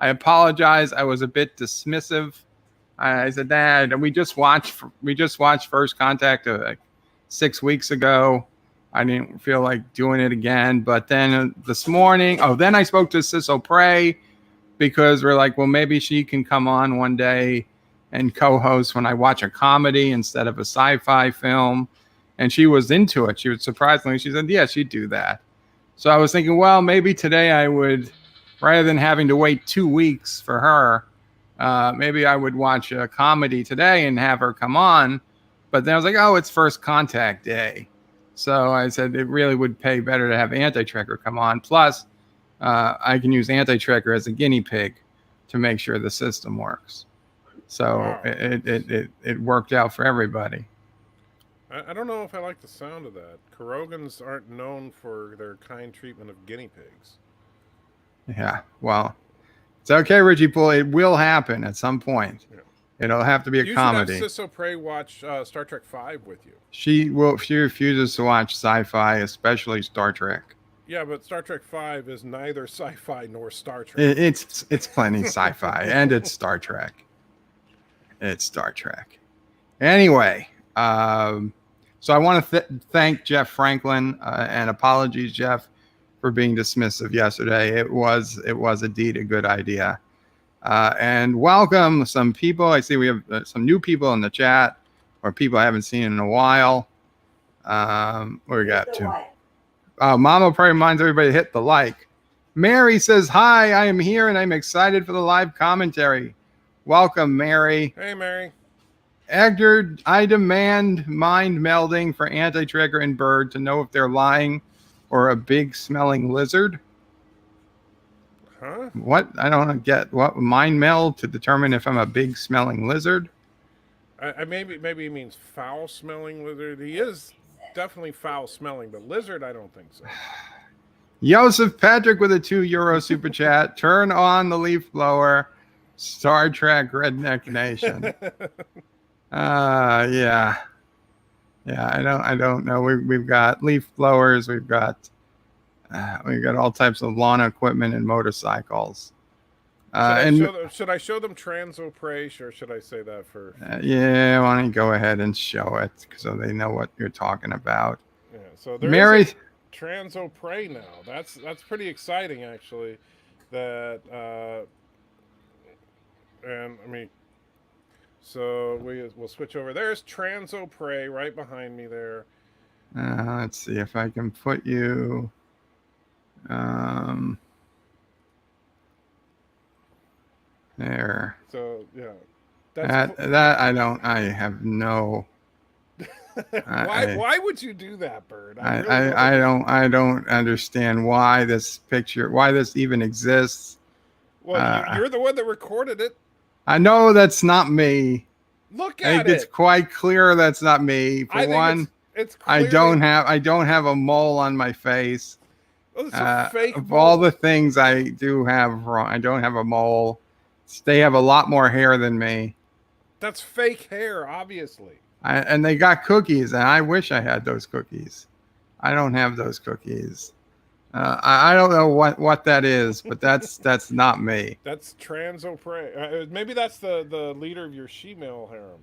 I apologize. I was a bit dismissive. I said, Dad, we just watched First Contact like 6 weeks ago. I didn't feel like doing it again. But then this morning, then I spoke to Sissel Prey because we're like, well, maybe she can come on one day and co-host when I watch a comedy instead of a sci-fi film. And she was into it. She said, yeah, she'd do that. So I was thinking, well, maybe today I would, rather than having to wait 2 weeks for her, maybe I would watch a comedy today and have her come on. But then I was like, oh, it's First Contact Day. So I said it really would pay better to have AntiTrekker come on. Plus, I can use AntiTrekker as a guinea pig to make sure the system works. So Wow. it worked out for everybody. I don't know if I like the sound of that. Kurogans aren't known for their kind treatment of guinea pigs. Yeah, well, it's okay, Richie Pool. It will happen at some point. Yeah. It'll have to be a comedy. You should have Sissel Prey watch Star Trek 5 with you. She refuses to watch sci-fi, especially Star Trek. Yeah, but Star Trek 5 is neither sci-fi nor Star Trek. It's plenty sci-fi, and it's Star Trek. It's Star Trek. Anyway, so I want to thank Jeff Franklin, and apologies, Jeff, for being dismissive yesterday. It was indeed a good idea. And welcome some people. I see we have some new people in the chat, or people I haven't seen in a while. What we got to? Mama probably reminds everybody to hit the like. Mary says, hi, I am here and I'm excited for the live commentary. Welcome, Mary. Hey, Mary. Edgar, I demand mind melding for AntiTrekker and Bird to know if they're lying or a big smelling lizard. Huh? What? I don't get what mind meld to determine if I'm a big smelling lizard. Maybe he means foul smelling lizard. He is definitely foul smelling, but lizard, I don't think so. Joseph Patrick with a €2 super chat. Turn on the leaf blower. Star Trek Redneck Nation. Yeah. I don't know. We've got leaf blowers. We've got all types of lawn equipment and motorcycles. Should I show them Transoprey, or should I say that first? Yeah, why don't you go ahead and show it so they know what you're talking about. Yeah, so there Mary is a Transoprey now. That's pretty exciting, actually. That and I mean, so we'll switch over. There's Transoprey right behind me there. Let's see if I can put you. There. So yeah, I have no. Why would you do that, Bird? I don't understand why this even exists. Well, you're the one that recorded it. I know that's not me. Look at it. I think it's quite clear that's not me. For one, it's I don't have a mole on my face. Oh, it's a fake of mole. all the things I do have wrong, I don't have a mole. They have a lot more hair than me. That's fake hair, obviously. And they got cookies, and I wish I had those cookies. I don't have those cookies. I don't know what that is, but that's not me. That's Transoprey. Maybe that's the leader of your she-male harem.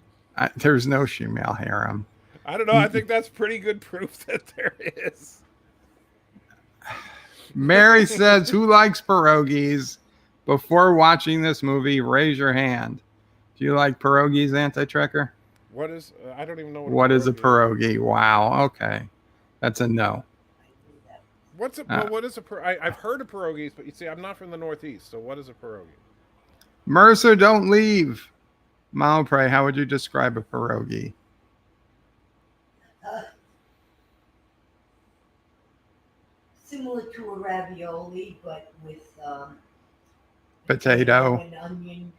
There's no she-male harem. I don't know. I think that's pretty good proof that there is. Mary says, who likes pierogies? Before watching this movie, raise your hand. Do you like pierogies, AntiTrekker? What is? I don't even know what is a pierogi. Wow. Okay, that's a no. What is a pierogi? I've heard of pierogies, but you see, I'm not from the Northeast. So what is a pierogi? Mercer, don't leave. Malpray, how would you describe a pierogi? Similar to a ravioli, but with potato and onion.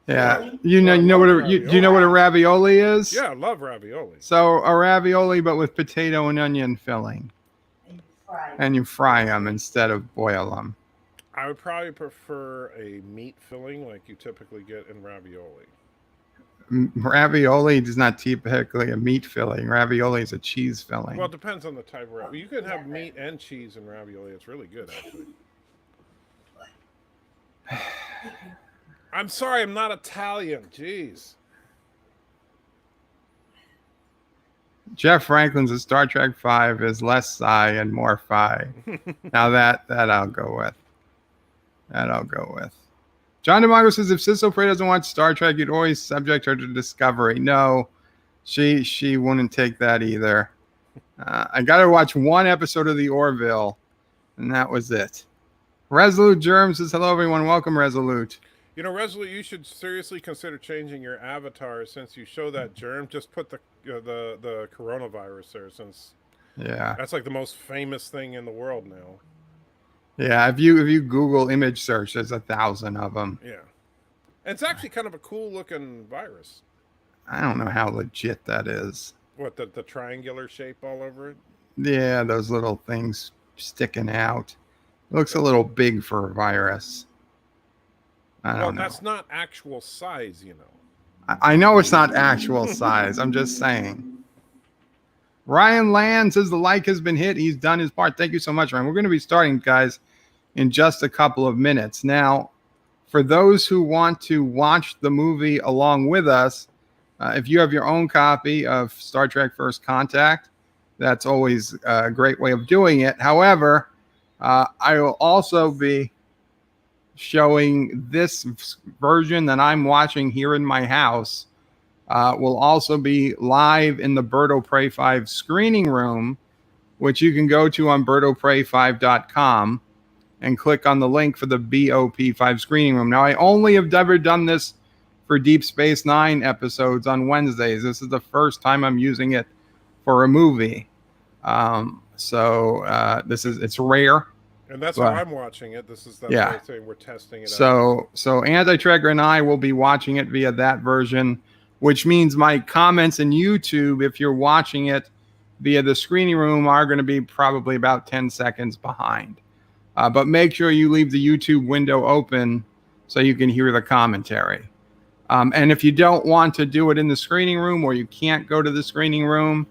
Yeah, you know what a ravioli is? Yeah, I love ravioli. So a ravioli, but with potato and onion filling, and you fry them instead of boil them. I would probably prefer a meat filling, like you typically get in ravioli. Ravioli is not typically a meat filling. Ravioli is a cheese filling. Well, it depends on the type of ravioli. You can have meat and cheese in ravioli. It's really good, actually. I'm sorry, I'm not Italian. Jeez. Jeff Franklin says Star Trek 5 is less psi and more phi. Now that I'll go with. That I'll go with. John DeMarco says if Sis O'Prey doesn't watch Star Trek, you'd always subject her to Discovery. No, she wouldn't take that either. I got to watch one episode of the Orville, and that was it. Resolute Germ says hello everyone. Welcome Resolute. You know, Resolute, you should seriously consider changing your avatar since you show that germ. Just put the coronavirus there, since that's like the most famous thing in the world now. Yeah, if you Google image search, there's 1,000 of them. Yeah, and it's actually kind of a cool looking virus. I don't know how legit that is. What, the triangular shape all over it? Yeah, those little things sticking out. It looks a little big for a virus. I don't know. That's not actual size, you know. I know it's not actual size. I'm just saying. Ryan Land says the like has been hit. He's done his part. Thank you so much, Ryan. We're going to be starting, guys, in just a couple of minutes. Now, for those who want to watch the movie along with us, if you have your own copy of Star Trek First Contact, that's always a great way of doing it. However, I will also be showing this version that I'm watching here in my house. Will also be live in the Bird of Prey 5 screening room, which you can go to on birdofprey5.com and click on the link for the BOP5 screening room. Now, I only have ever done this for Deep Space Nine episodes on Wednesdays. This is the first time I'm using it for a movie. It's rare. And that's how I'm watching it. That's what I say we're testing it out. So AntiTrekker and I will be watching it via that version, which means my comments in YouTube, if you're watching it via the screening room, are going to be probably about 10 seconds behind. But make sure you leave the YouTube window open so you can hear the commentary. And if you don't want to do it in the screening room, or you can't go to the screening room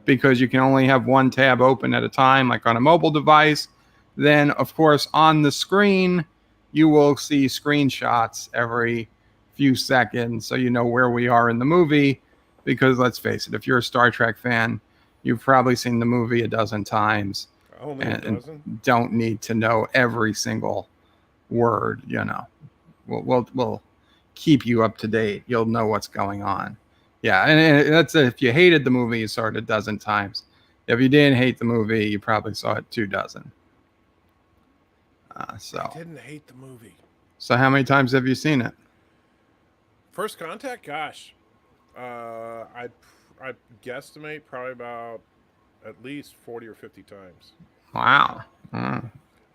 because you can only have one tab open at a time, like on a mobile device, then, of course, on the screen, you will see screenshots every few seconds so you know where we are in the movie. Because let's face it, if you're a Star Trek fan, you've probably seen the movie a dozen times. Only a dozen? And don't need to know every single word, you know. We'll keep you up to date. You'll know what's going on. Yeah, and that's if you hated the movie, you saw it a dozen times. If you didn't hate the movie, you probably saw it 2 dozen. I didn't hate the movie. So how many times have you seen it? First Contact? Gosh. I guesstimate probably about at least 40 or 50 times. Wow.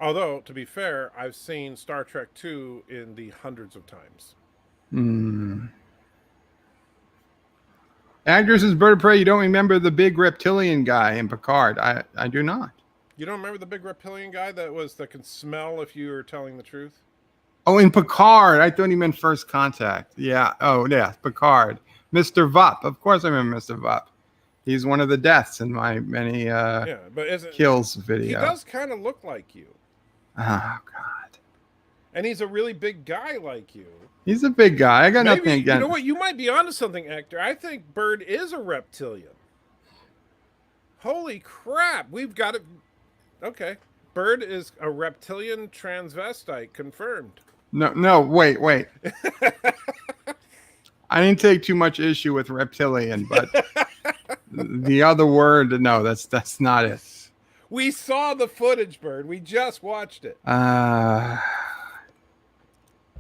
Although, to be fair, I've seen Star Trek 2 in the hundreds of times. Actress is Bird of Prey. You don't remember the big reptilian guy in Picard. I do not. You don't remember the big reptilian guy that can smell if you were telling the truth? Oh, in Picard. I thought he meant First Contact. Yeah. Oh, yeah. Picard. Mr. Vup. Of course I remember Mr. Vup. He's one of the deaths in my many kills video. He does kind of look like you. Oh, God. And he's a really big guy like you. He's a big guy. I got nothing against. You know what? You might be onto something, Hector. I think Bird is a reptilian. Holy crap. We've got it. Okay. Bird is a reptilian transvestite, confirmed. No, wait. I didn't take too much issue with reptilian, but the other word, no, that's not it. We saw the footage, Bird. We just watched it. I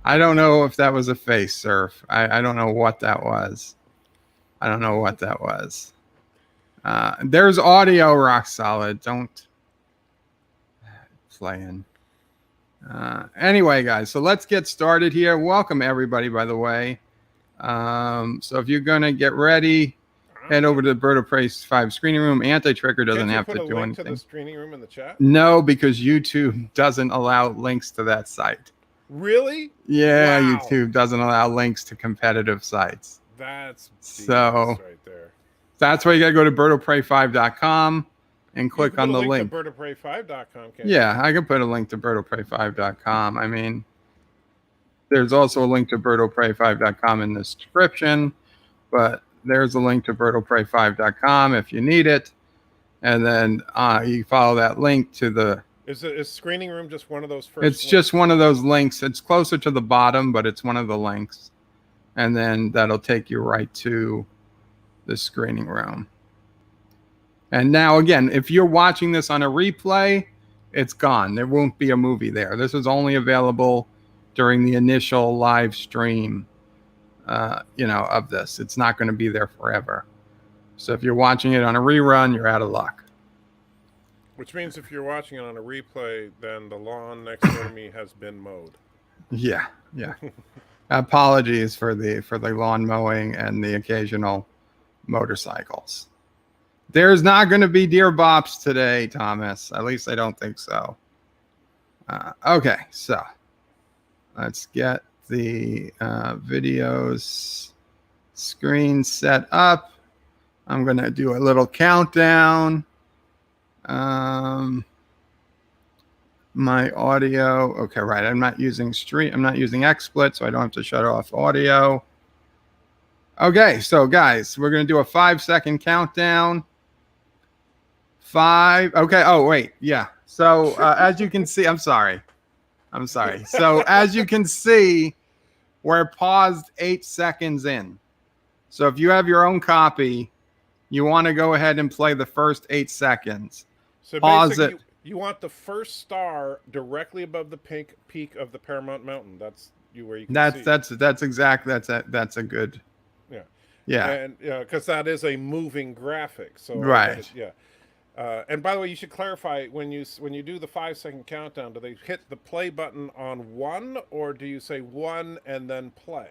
don't know if that was a face surf. I don't know what that was. There's audio, rock solid. Don't playing. Anyway, guys, so let's get started here. Welcome everybody, by the way. So if you're gonna get ready, head over to the Bird of Prey 5 screening room. AntiTrekker doesn't have to do anything. Put a link to the screening room in the chat? No, because YouTube doesn't allow links to that site. Really? Yeah, wow. YouTube doesn't allow links to competitive sites. That's so right there. That's why you gotta go to birdofprey5.com and click on the link. To birdofprey5.com. Yeah, I can put a link to birdofprey5.com. I mean, There's also a link to BluRay5.com in the description, but there's a link to BluRay5.com if you need it. And then you follow that link to the... Is Screening Room just one of those first It's links? just one of those links. It's closer to the bottom, but it's one of the links. And then that'll take you right to the Screening Room. And now, again, if you're watching this on a replay, it's gone. There won't be a movie there. This is only available during the initial live stream, of this. It's not going to be there forever. So if you're watching it on a rerun, you're out of luck. Which means if you're watching it on a replay, then the lawn next door to me has been mowed. Yeah. Apologies for the lawn mowing and the occasional motorcycles. There's not going to be Dear Bops today, Thomas. At least I don't think so. Okay, so let's get the videos screen set up. I'm going to do a little countdown. My audio. Okay, right. I'm not using XSplit, so I don't have to shut off audio. Okay, so guys, we're going to do a 5-second countdown. 5. Okay. Oh, wait. Yeah. So as you can see, I'm sorry. So as you can see, we're paused 8 seconds in. So if you have your own copy, you want to go ahead and play the first 8 seconds. So Pause basically, it. you want the first star directly above the peak of the Paramount Mountain. That's where you can see. That's a good. Yeah. And because that is a moving graphic. So right. Yeah. And by the way, you should clarify when you do the 5-second countdown, do they hit the play button on 1, or do you say 1 and then play?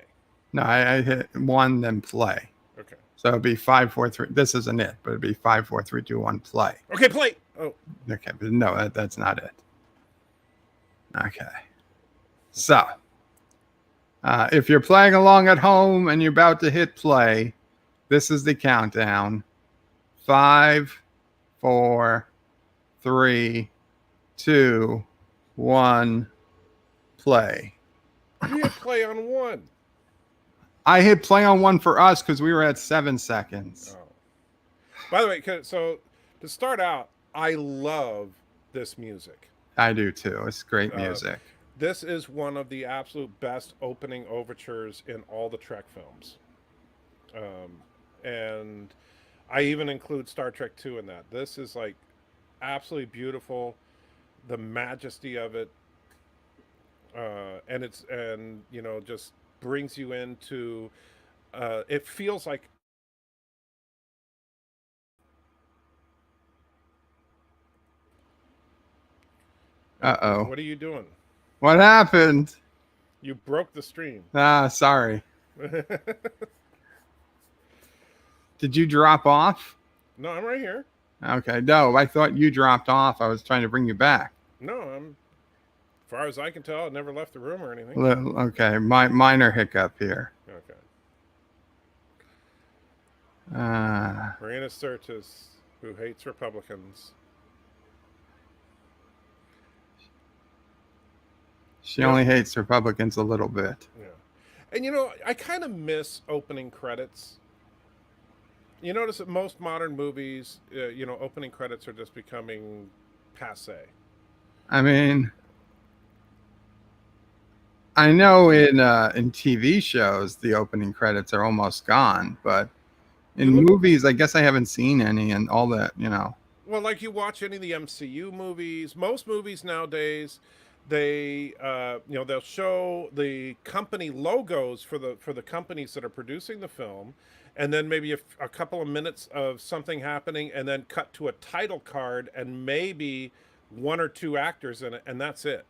No, I hit 1 then play. Okay. So it'd be 5, 4, 3. This isn't it, but it'd be 5, 4, 3, 2, 1, play. Okay, play. Oh. Okay, but no, that's not it. Okay. So, if you're playing along at home and you're about to hit play, this is the countdown. 5, 4, 3, 2, 1, play. You hit play on 1. I hit play on 1 for us because we were at 7 seconds. Oh. By the way, so to start out, I love this music. I do too. It's great music. This is one of the absolute best opening overtures in all the Trek films. And I even include Star Trek 2 in that. This is like absolutely beautiful. The majesty of it. And just brings you into, it feels like, Uh-oh. What are you doing? What happened? You broke the stream. Sorry. Did you drop off? No, I'm right here. Okay. No, I thought you dropped off. I was trying to bring you back. No, as far as I can tell, I never left the room or anything. Okay. Minor hiccup here. Okay. Marina Sirtis, who hates Republicans. She only hates Republicans a little bit. Yeah. And I kind of miss opening credits. You notice that most modern movies, opening credits are just becoming passé. I mean, I know in TV shows the opening credits are almost gone, but in movies, I guess I haven't seen any and all that, Well, like you watch any of the MCU movies, most movies nowadays, they'll show the company logos for the companies that are producing the film, and then maybe a couple of minutes of something happening, and then cut to a title card and maybe 1 or 2 actors in it, and that's it.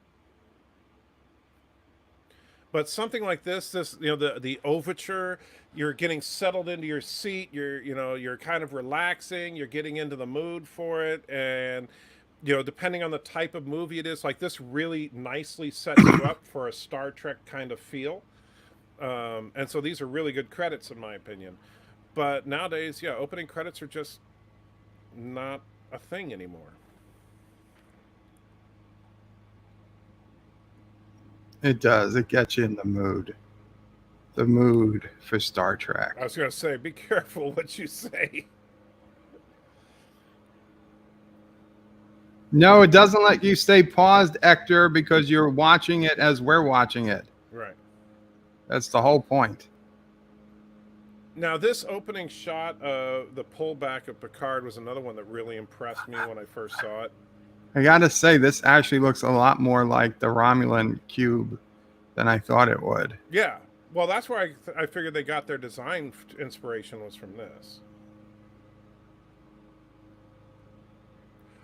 But something like this, the overture, you're getting settled into your seat, you're kind of relaxing, you're getting into the mood for it, and depending on the type of movie it is, like this really nicely sets you up for a Star Trek kind of feel. And so these are really good credits in my opinion. But nowadays, opening credits are just not a thing anymore. It does. It gets you in the mood. The mood for Star Trek. I was going to say, be careful what you say. No, it doesn't let you stay paused, Hector, because you're watching it as we're watching it. Right. That's the whole point. Now, this opening shot of the pullback of Picard was another one that really impressed me when I first saw it. I gotta say, this actually looks a lot more like the Romulan cube than I thought it would. Yeah. Well, that's where I figured they got their design inspiration was from this.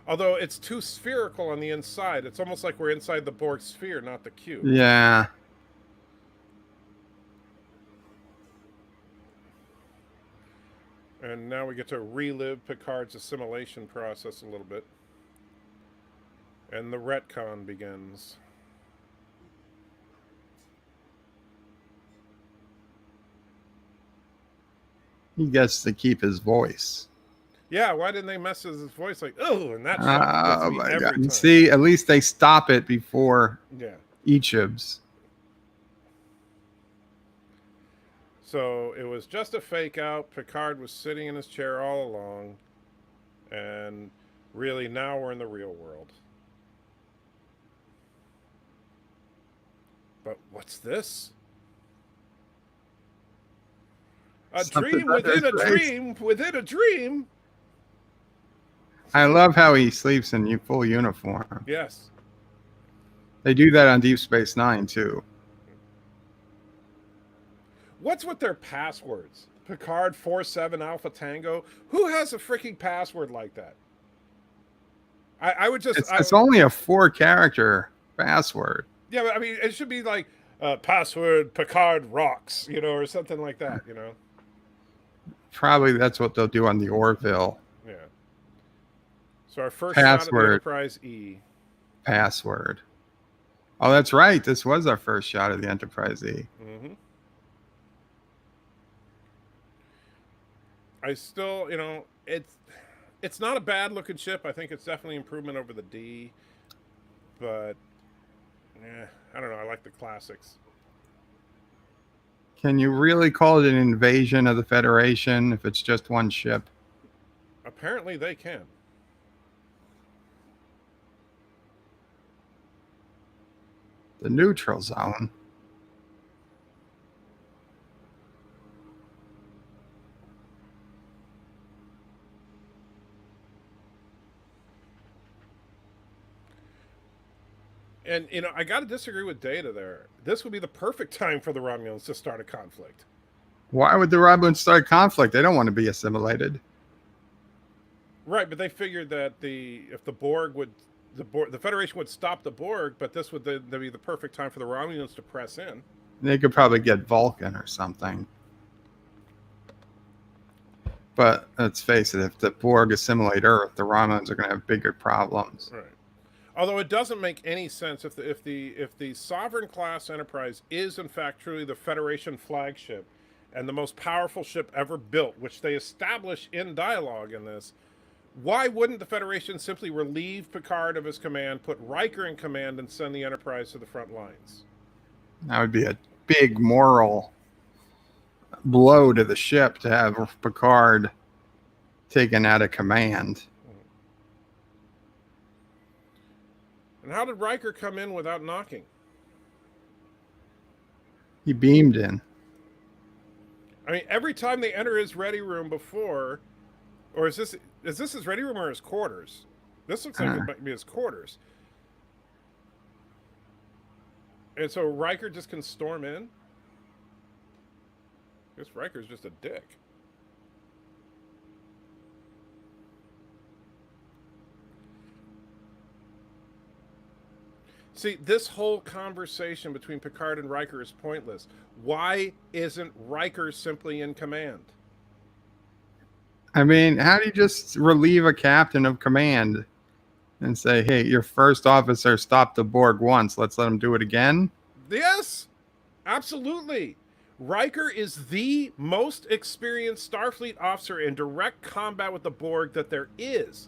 Although it's too spherical on the inside. It's almost like we're inside the Borg sphere, not the cube. Yeah. And now we get to relive Picard's assimilation process a little bit. And the retcon begins. He gets to keep his voice. Yeah, why didn't they mess with his voice? Like, oh, and that shot gets Oh me my every god. time. See, at least they stop it before Yeah. Echibs. So it was just a fake out. Picard was sitting in his chair all along. And really, now we're in the real world. But what's this? A Something dream under within a his face. dream within a dream. I love how he sleeps in full uniform. Yes. They do that on Deep Space Nine too. What's with their passwords? Picard 47 Alpha Tango. Who has a freaking password like that? I would just. It's only a 4-character password. Yeah, but I mean, it should be like password Picard rocks, or something like that, Probably that's what they'll do on the Orville. Yeah. So our first shot of the Password. Enterprise E. Password. Oh, that's right. This was our first shot of the Enterprise E. Mm-hmm. I still, it's not a bad looking ship. I think it's definitely improvement over the D, but I don't know. I like the classics. Can you really call it an invasion of the Federation if it's just one ship? Apparently, they can. The neutral zone. And, I got to disagree with Data there. This would be the perfect time for the Romulans to start a conflict. Why would the Romulans start conflict? They don't want to be assimilated. Right, but they figured that if the Borg would, the Federation would stop the Borg, but this would then be the perfect time for the Romulans to press in. They could probably get Vulcan or something. But let's face it, if the Borg assimilate Earth, the Romulans are going to have bigger problems. Right. Although it doesn't make any sense if the Sovereign class Enterprise is in fact truly the Federation flagship and the most powerful ship ever built, which they establish in dialogue in this, why wouldn't the Federation simply relieve Picard of his command, put Riker in command, and send the Enterprise to the front lines? That would be a big moral blow to the ship to have Picard taken out of command. And how did Riker come in without knocking? He beamed in. I mean, every time they enter his ready room before, or is this his ready room or his quarters? This looks like it might be his quarters. And so Riker just can storm in? I guess Riker's just a dick. See, this whole conversation between Picard and Riker is pointless. Why isn't Riker simply in command? I mean, how do you just relieve a captain of command and say, hey, your first officer stopped the Borg once. Let's let him do it again? Yes, absolutely. Riker is the most experienced Starfleet officer in direct combat with the Borg that there is.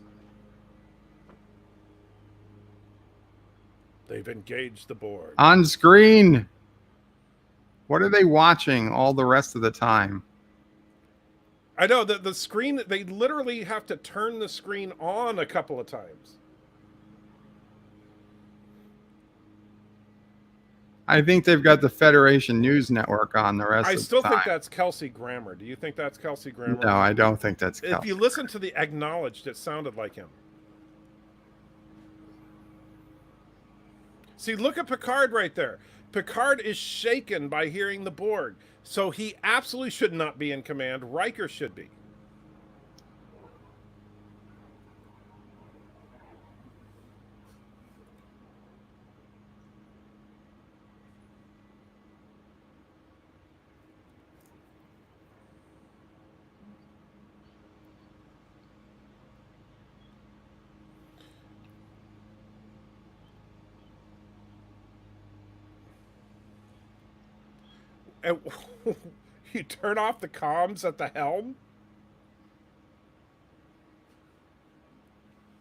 They've engaged the Borg. On screen. What are they watching all the rest of the time? I know that the screen, they literally have to turn the screen on a couple of times. I think they've got the Federation News Network on the rest I of the still time. think that's Kelsey Grammer. Do you think that's Kelsey Grammer? No, I don't think that's If Kelsey. you listen to the acknowledged, it sounded like him. See, look at Picard right there. Picard is shaken by hearing the Borg. So he absolutely should not be in command. Riker should be. And you turn off the comms at the helm?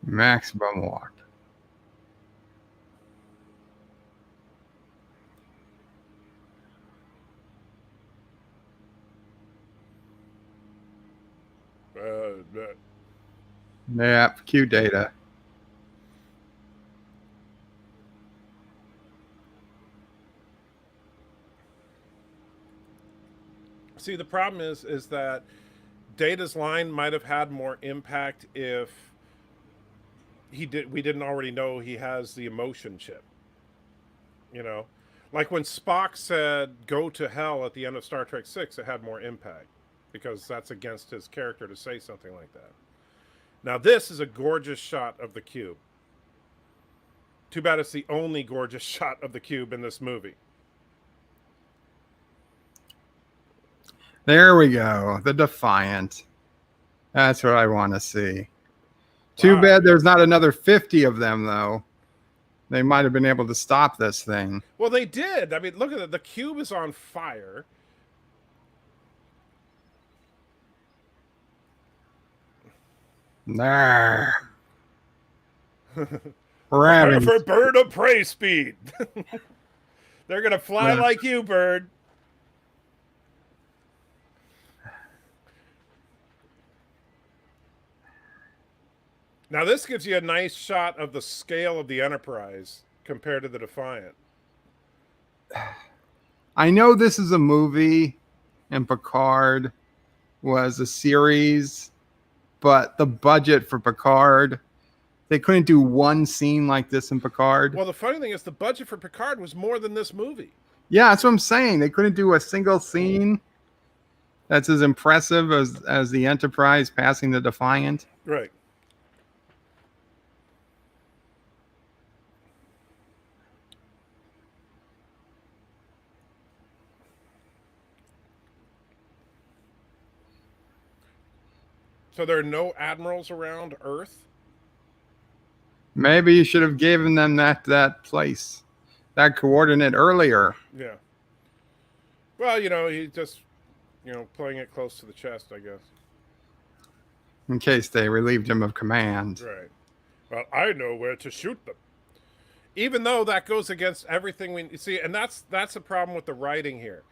Maximum walk. Yep, Q data. See, the problem is that Data's line might have had more impact if we didn't already know he has the emotion chip. You know? Like when Spock said go to hell at the end of Star Trek 6, it had more impact because that's against his character to say something like that. Now this is a gorgeous shot of the cube. Too bad it's the only gorgeous shot of the cube in this movie. There we go. The Defiant. That's what I want to see. Too Wow, bad yeah. there's not another 50 of them, though. They might have been able to stop this thing. Well, they did. I mean, look at it. The cube is on fire. There. We're having For bird of prey speed. They're going to fly Yeah. like you, bird. Now, this gives you a nice shot of the scale of the Enterprise compared to the Defiant. I know this is a movie and Picard was a series, but the budget for Picard, they couldn't do one scene like this in Picard. Well, the funny thing is the budget for Picard was more than this movie. Yeah, that's what I'm saying. They couldn't do a single scene that's as impressive as the Enterprise passing the Defiant. Right. So there are no admirals around Earth? Maybe you should have given them that place, that coordinate earlier. Yeah. Well, you know, he just, you know, playing it close to the chest, I guess. In case they relieved him of command. Right. Well, I know where to shoot them. Even though that goes against everything we see, and that's the problem with the writing here,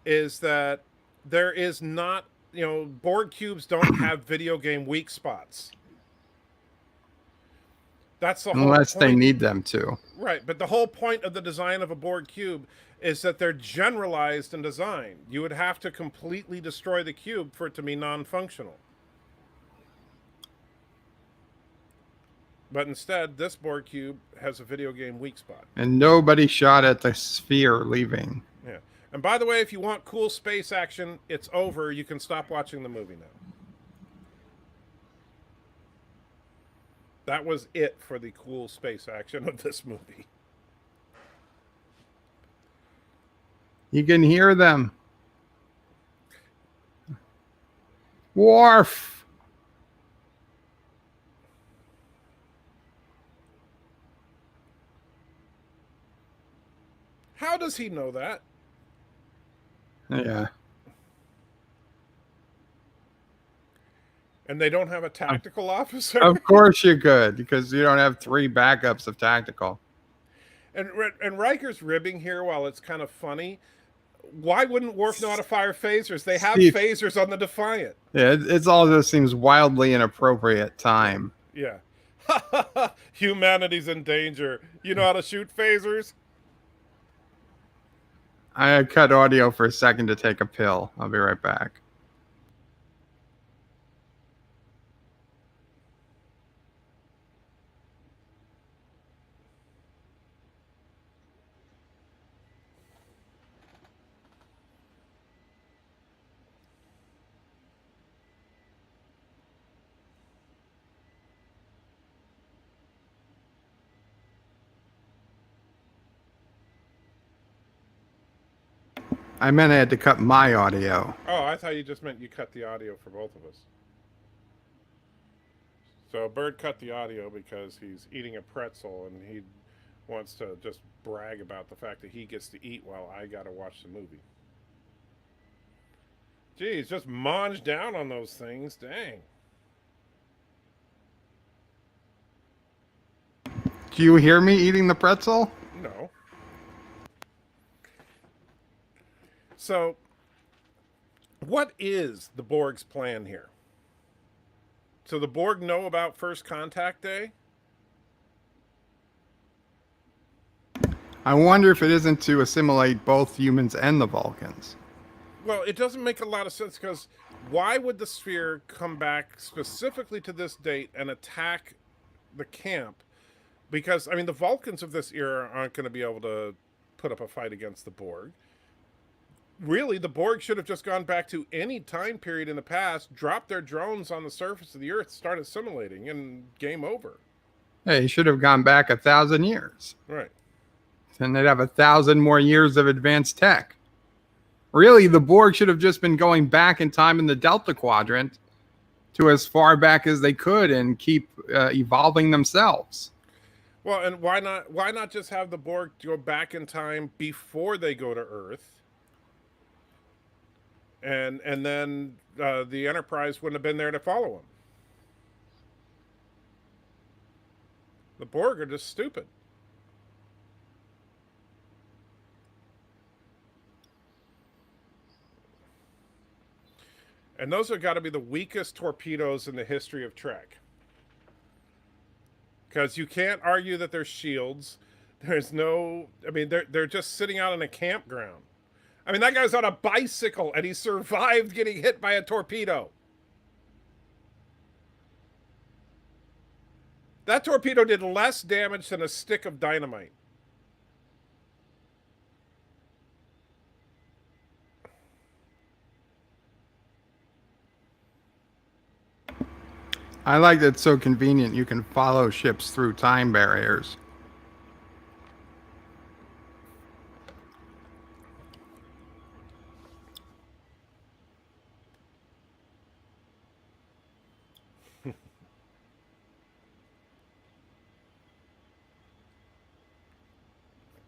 is that there is not, you know, Borg cubes don't have video game weak spots. That's the whole Unless point. they need them to. Right, but the whole point of the design of a Borg cube is that they're generalized in design. You would have to completely destroy the cube for it to be non-functional. But instead, this Borg cube has a video game weak spot. And nobody shot at the sphere leaving. Yeah. And by the way, if you want cool space action, it's over. You can stop watching the movie now. That was it for the cool space action of this movie. You can hear them. Worf. How does he know that? Yeah. And they don't have a tactical officer? Of course you could, because you don't have 3 backups of tactical. And Riker's ribbing here while it's kind of funny. Why wouldn't Worf know how to fire phasers? They have Steve. phasers on the Defiant. Yeah, it's all just seems wildly inappropriate time. Yeah. Humanity's in danger. You know how to shoot phasers? I cut audio for a second to take a pill. I'll be right back. I meant I had to cut my audio. Oh, I thought you just meant you cut the audio for both of us. So Bird cut the audio because he's eating a pretzel and he wants to just brag about the fact that he gets to eat while I gotta watch the movie. Geez, just mange down on those things. Dang. Do you hear me eating the pretzel? No. So, what is the Borg's plan here? So the Borg know about First Contact Day? I wonder if it isn't to assimilate both humans and the Vulcans. Well, it doesn't make a lot of sense because why would the sphere come back specifically to this date and attack the camp? Because, I mean, the Vulcans of this era aren't going to be able to put up a fight against the Borg. Really, the Borg should have just gone back to any time period in the past, dropped their drones on the surface of the Earth, start assimilating, and game over. Hey, you should have gone back 1,000 years. Right. And they'd have 1,000 more years of advanced tech. Really, the Borg should have just been going back in time in the Delta Quadrant to as far back as they could and keep evolving themselves. Well, and why not just have the Borg go back in time before they go to Earth? And then the Enterprise wouldn't have been there to follow them. The Borg are just stupid. And those have got to be the weakest torpedoes in the history of Trek. Because you can't argue that they're shields. There's no... I mean, they're just sitting out in a campground. I mean, that guy's on a bicycle and he survived getting hit by a torpedo. That torpedo did less damage than a stick of dynamite. I like that it's so convenient you can follow ships through time barriers.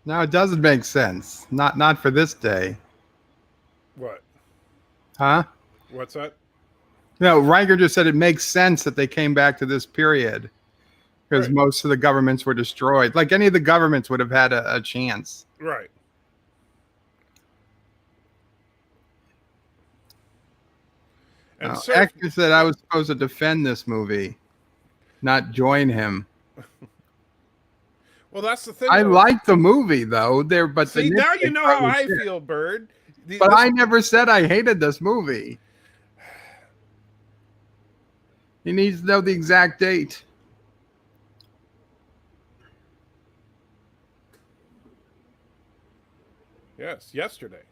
Now it doesn't make sense. Not for this day. What? Huh? What's that? No, Riker just said it makes sense that they came back to this period because Right. most of the governments were destroyed. Like any of the governments would have had a chance. Right. And so, Hector said I was supposed to defend this movie, not join him. well, that's the thing. I though. like the movie though. But See, the now you know how I shit. feel, Bird. But I never said I hated this movie. He needs to know the exact date. Yes, yesterday.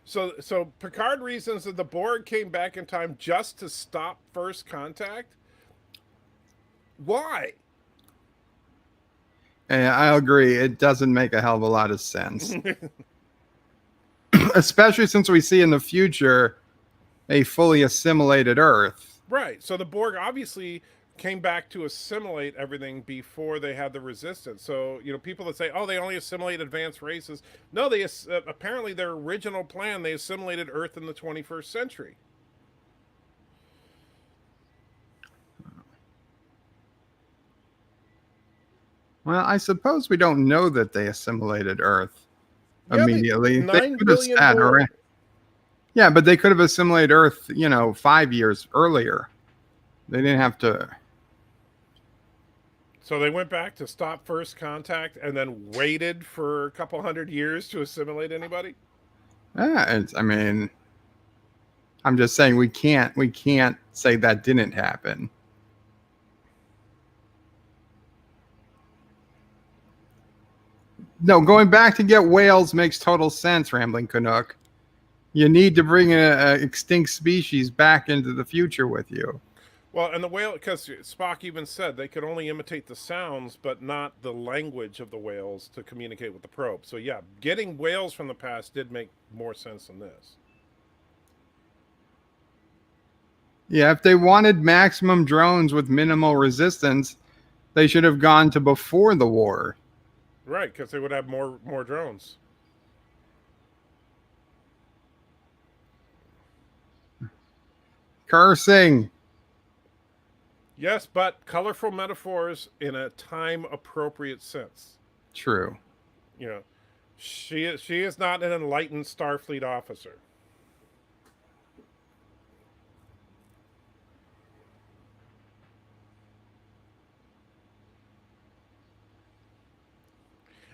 So Picard reasons that the Borg came back in time just to stop First Contact. Why? And I agree. It doesn't make a hell of a lot of sense. Especially since we see in the future a fully assimilated Earth. Right. So the Borg obviously came back to assimilate everything before they had the resistance. So, you know, people that say, oh, they only assimilate advanced races. No, they apparently their original plan, they assimilated Earth in the 21st century. Well, I suppose we don't know that they assimilated Earth Yeah, immediately. They 9 could have billion said, all Borg. right. Yeah, but they could have assimilated Earth, 5 years earlier. They didn't have to. So they went back to stop first contact and then waited for a couple hundred years to assimilate anybody? I mean, I'm just saying we can't say that didn't happen. No, going back to get whales makes total sense, Rambling Canuck. You need to bring an extinct species back into the future with you. Well, and the whale, because Spock even said they could only imitate the sounds, but not the language of the whales to communicate with the probe. So, yeah, getting whales from the past did make more sense than this. Yeah, if they wanted maximum drones with minimal resistance, they should have gone to before the war. Right, because they would have more drones. Cursing. Yes, but colorful metaphors in a time appropriate sense. True. You know, she is not an enlightened Starfleet officer.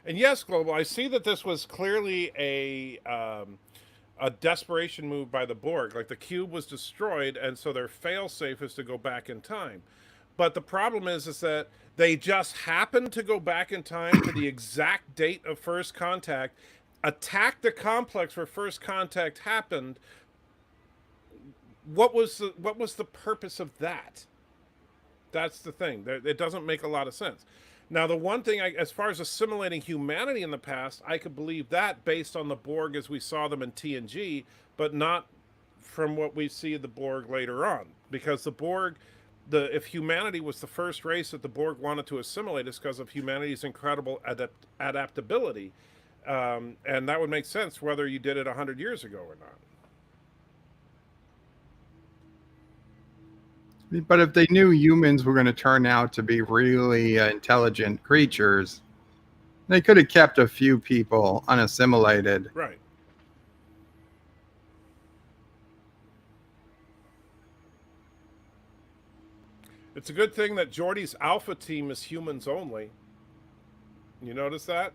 And yes, Global, I see that this was clearly a desperation move by the Borg. Like the cube was destroyed, and so their failsafe is to go back in time. But the problem is that they just happened to go back in time to the exact date of first contact, attack the complex where first contact happened. What was the purpose of that? That's the thing. It doesn't make a lot of sense. Now, the one thing, as far as assimilating humanity in the past, I could believe that based on the Borg as we saw them in TNG, but not from what we see of the Borg later on. Because the Borg, if humanity was the first race that the Borg wanted to assimilate, it's because of humanity's incredible adaptability. And that would make sense whether you did it 100 years ago or not. But if they knew humans were going to turn out to be really intelligent creatures, they could have kept a few people unassimilated. Right. It's a good thing that Geordi's Alpha team is humans only. You notice that?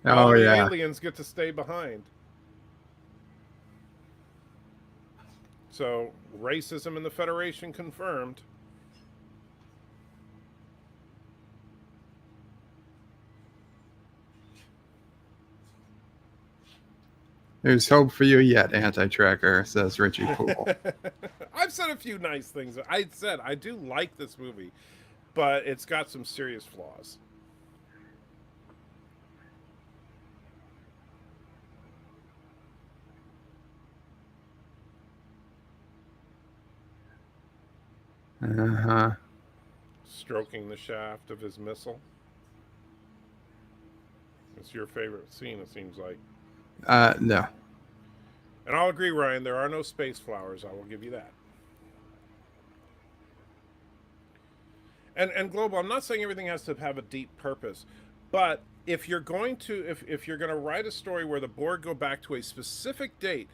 All the aliens get to stay behind. So, racism in the Federation confirmed. There's hope for you yet, AntiTrekker, says Richie Poole. I've said a few nice things. I said I do like this movie, but it's got some serious flaws. Uh-huh. Stroking the shaft of his missile. It's your favorite scene, it seems like. No. And I'll agree, Ryan, there are no space flowers. I will give you that. And Global, I'm not saying everything has to have a deep purpose, but if you're going to write a story where the Borg go back to a specific date,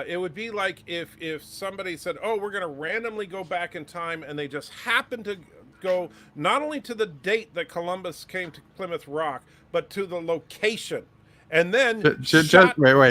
it would be like if somebody said, "Oh, we're going to randomly go back in time," and they just happen to go not only to the date that Columbus came to Plymouth Rock, but to the location. And then wait.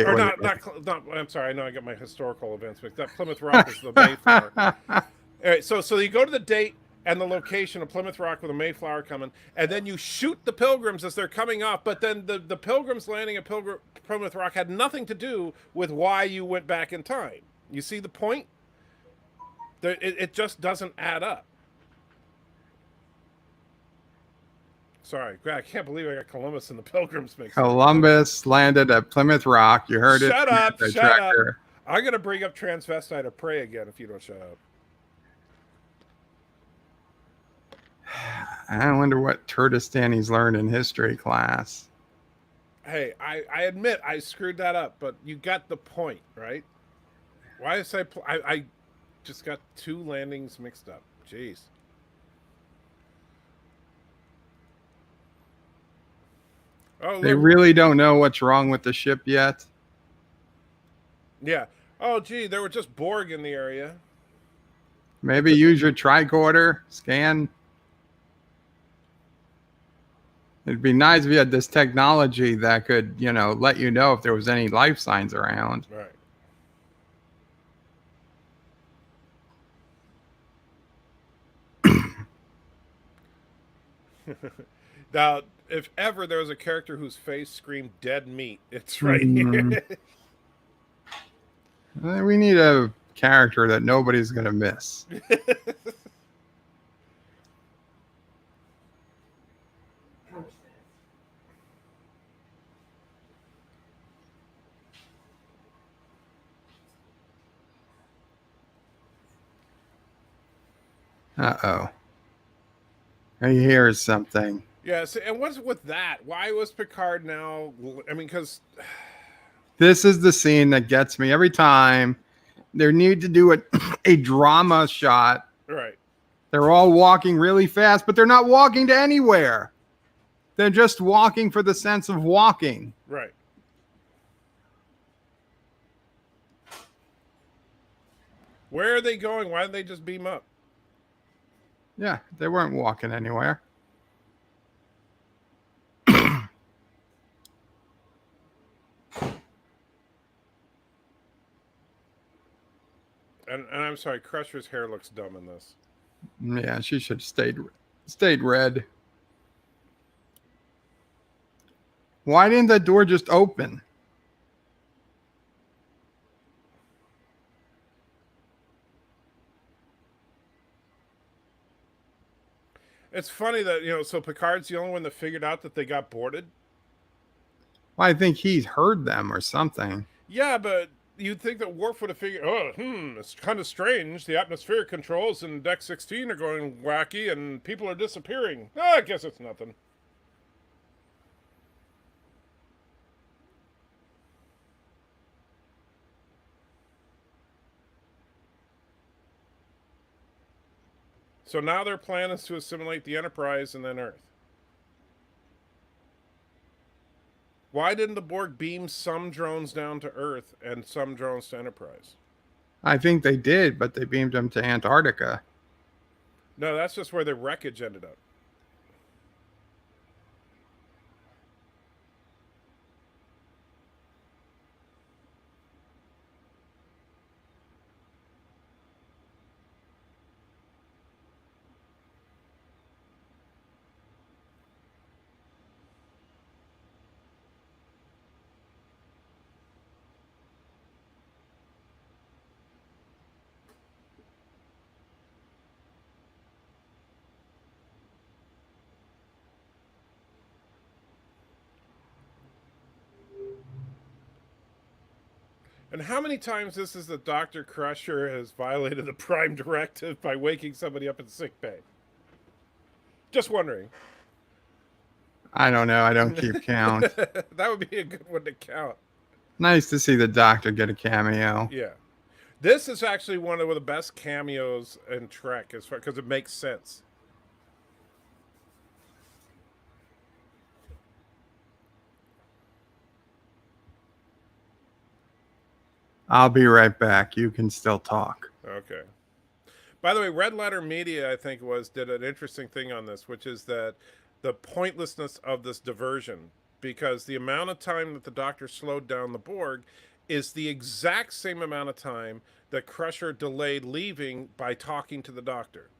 I'm sorry, I know I got my historical events mixed up. Plymouth Rock is the Mayflower. All right, so you go to the date and the location of Plymouth Rock with a Mayflower coming, and then you shoot the Pilgrims as they're coming off, but then the Pilgrims landing at Plymouth Rock had nothing to do with why you went back in time. You see the point? It just doesn't add up. Sorry, I can't believe I got Columbus and the Pilgrims mixed up. Columbus landed at Plymouth Rock. You heard it. Shut up. I'm going to bring up transvestite of prey again if you don't shut up. I wonder what Turtistani's learned in history class. Hey, I admit I screwed that up, but you got the point, right? Why did I just got two landings mixed up. Jeez. Oh, They look. really don't know what's wrong with the ship yet. Yeah. Oh, gee, there were just Borg in the area. Maybe use your tricorder, scan. It'd be nice if you had this technology that could, let you know if there was any life signs around. Right. Now, if ever there was a character whose face screamed dead meat, it's right Mm, here. we need a character that nobody's going to miss. Uh-oh. He hears something. Yeah, so, and what's with that? Why was Picard now? I mean, because This is the scene that gets me every time. They need to do a drama shot. right, They're all walking really fast, but they're not walking to anywhere. They're just walking for the sense of walking. right. Where are they going? Why didn't they just beam up? Yeah, they weren't walking anywhere. And I'm sorry, Crusher's hair looks dumb in this. Yeah, she should have stayed red. Why didn't the door just open? It's funny that so Picard's the only one that figured out that they got boarded. Well, I think he's heard them or something. Yeah, but you'd think that Worf would have figured. It's kind of strange. The atmospheric controls in Deck 16 are going wacky, and people are disappearing. I guess it's nothing. So now their plan is to assimilate the Enterprise and then Earth. Why didn't the Borg beam some drones down to Earth and some drones to Enterprise? I think they did, but they beamed them to Antarctica. No, that's just where the wreckage ended up. And how many times this is that Dr. Crusher has violated the Prime Directive by waking somebody up in sick bay? Just wondering. I don't know. I don't keep count. That would be a good one to count. Nice to see the Doctor get a cameo. Yeah. This is actually one of the best cameos in Trek because it makes sense. I'll be right back. You can still talk. Okay. By the way, Red Letter Media, I think did an interesting thing on this, which is that the pointlessness of this diversion, because the amount of time that the Doctor slowed down the Borg is the exact same amount of time that Crusher delayed leaving by talking to the Doctor.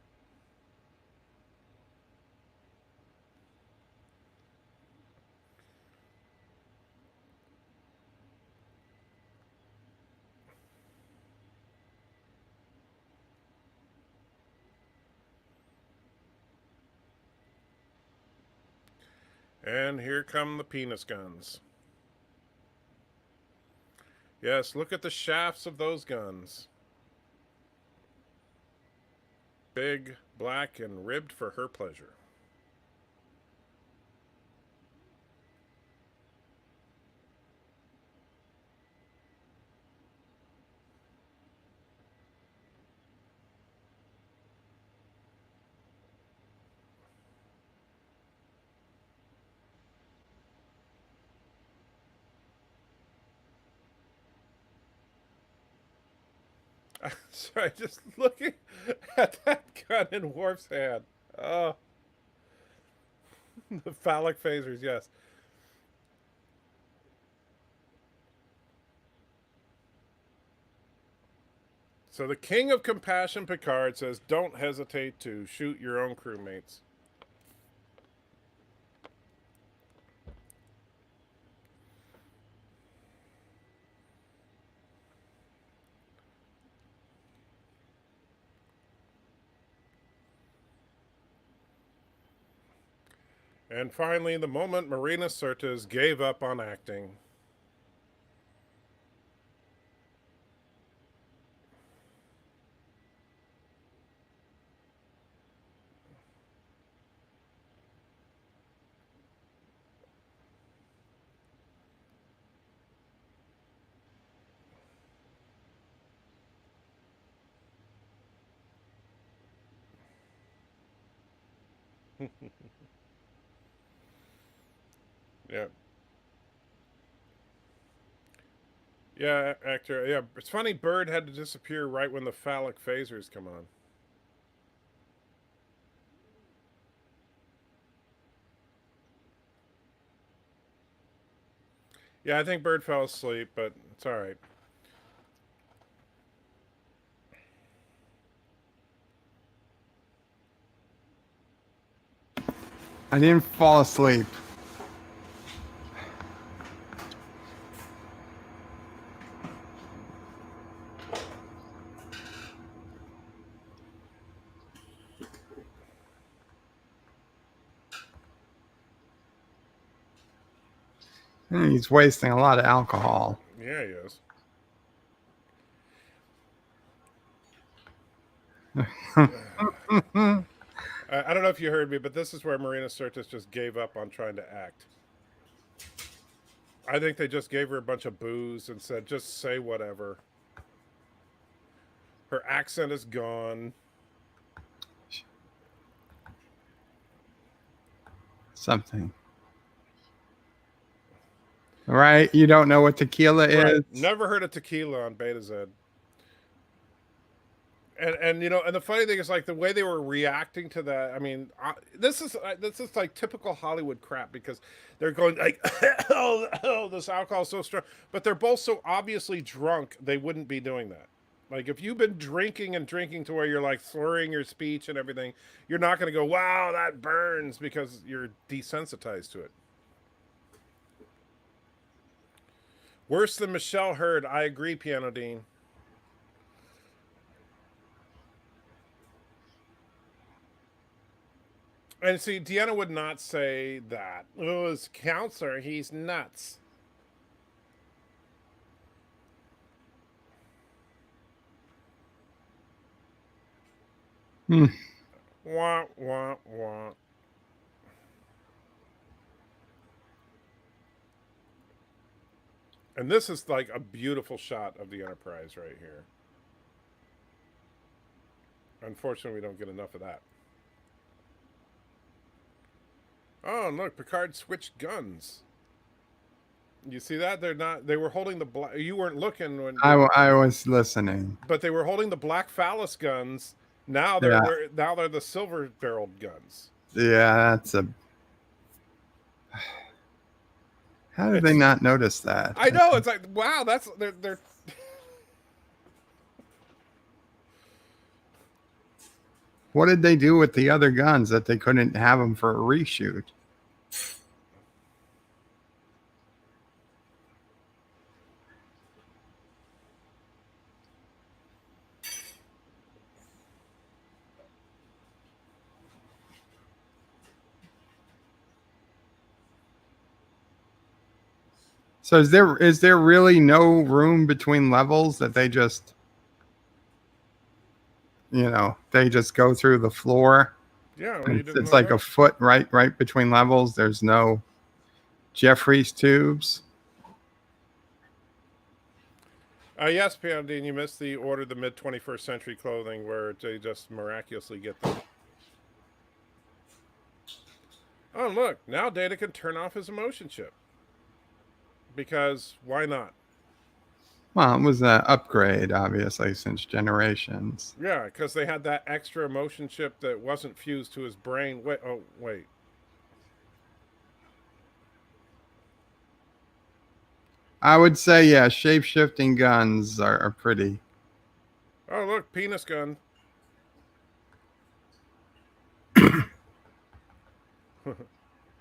And here come the penis guns. Yes, look at the shafts of those guns. Big, black, and ribbed for her pleasure. Sorry, just looking at that gun in Worf's hand. Oh, the phallic phasers, yes. So the King of Compassion, Picard, says, "Don't hesitate to shoot your own crewmates." And finally, the moment Marina Sirtis gave up on acting. Yeah. Yeah, actor. Yeah, it's funny. Bird had to disappear right when the phallic phasers come on. Yeah, I think Bird fell asleep, but it's all right. I didn't fall asleep. He's wasting a lot of alcohol. Yeah, he is. I don't know if you heard me, but this is where Marina Sirtis just gave up on trying to act. I think they just gave her a bunch of booze and said, just say whatever. Her accent is gone. Something. Right? You don't know what tequila is. Never heard of tequila on Beta Z. And you know, and the funny thing is, like, the way they were reacting to that. I mean, this is like typical Hollywood crap, because they're going like, oh, this alcohol is so strong, but they're both so obviously drunk they wouldn't be doing that. Like, if you've been drinking and drinking to where you're like slurring your speech and everything, you're not going to go, wow, that burns, because you're desensitized to it. Worse than Michelle Hurd. I agree, Piano Dean. And see, Deanna would not say that. Oh, his counselor, he's nuts. Hmm. Wah, wah, wah. And this is like a beautiful shot of the Enterprise right here. Unfortunately, we don't get enough of that. Oh, and look, Picard switched guns. You see that? They're not. They were holding the black. You weren't looking when. I was listening. But they were holding the black phallus guns. Now they're the silver barreled guns. Yeah, that's a. How did they not notice that? I know. It's like, wow, that's they're. What did they do with the other guns that they couldn't have them for a reshoot? So is there really no room between levels that they just, they just go through the floor? Yeah, It's like a foot right between levels. There's no Jeffries tubes. Yes, Piano Dean, you missed the order the mid 21st century clothing where they just miraculously get them. Oh, look, now Data can turn off his emotion chip. Because why not? Well, it was an upgrade, obviously, since Generations. Yeah, because they had that extra emotion chip that wasn't fused to his brain. Wait, oh, wait. I would say, yeah, shape-shifting guns are pretty. Oh, look, penis gun.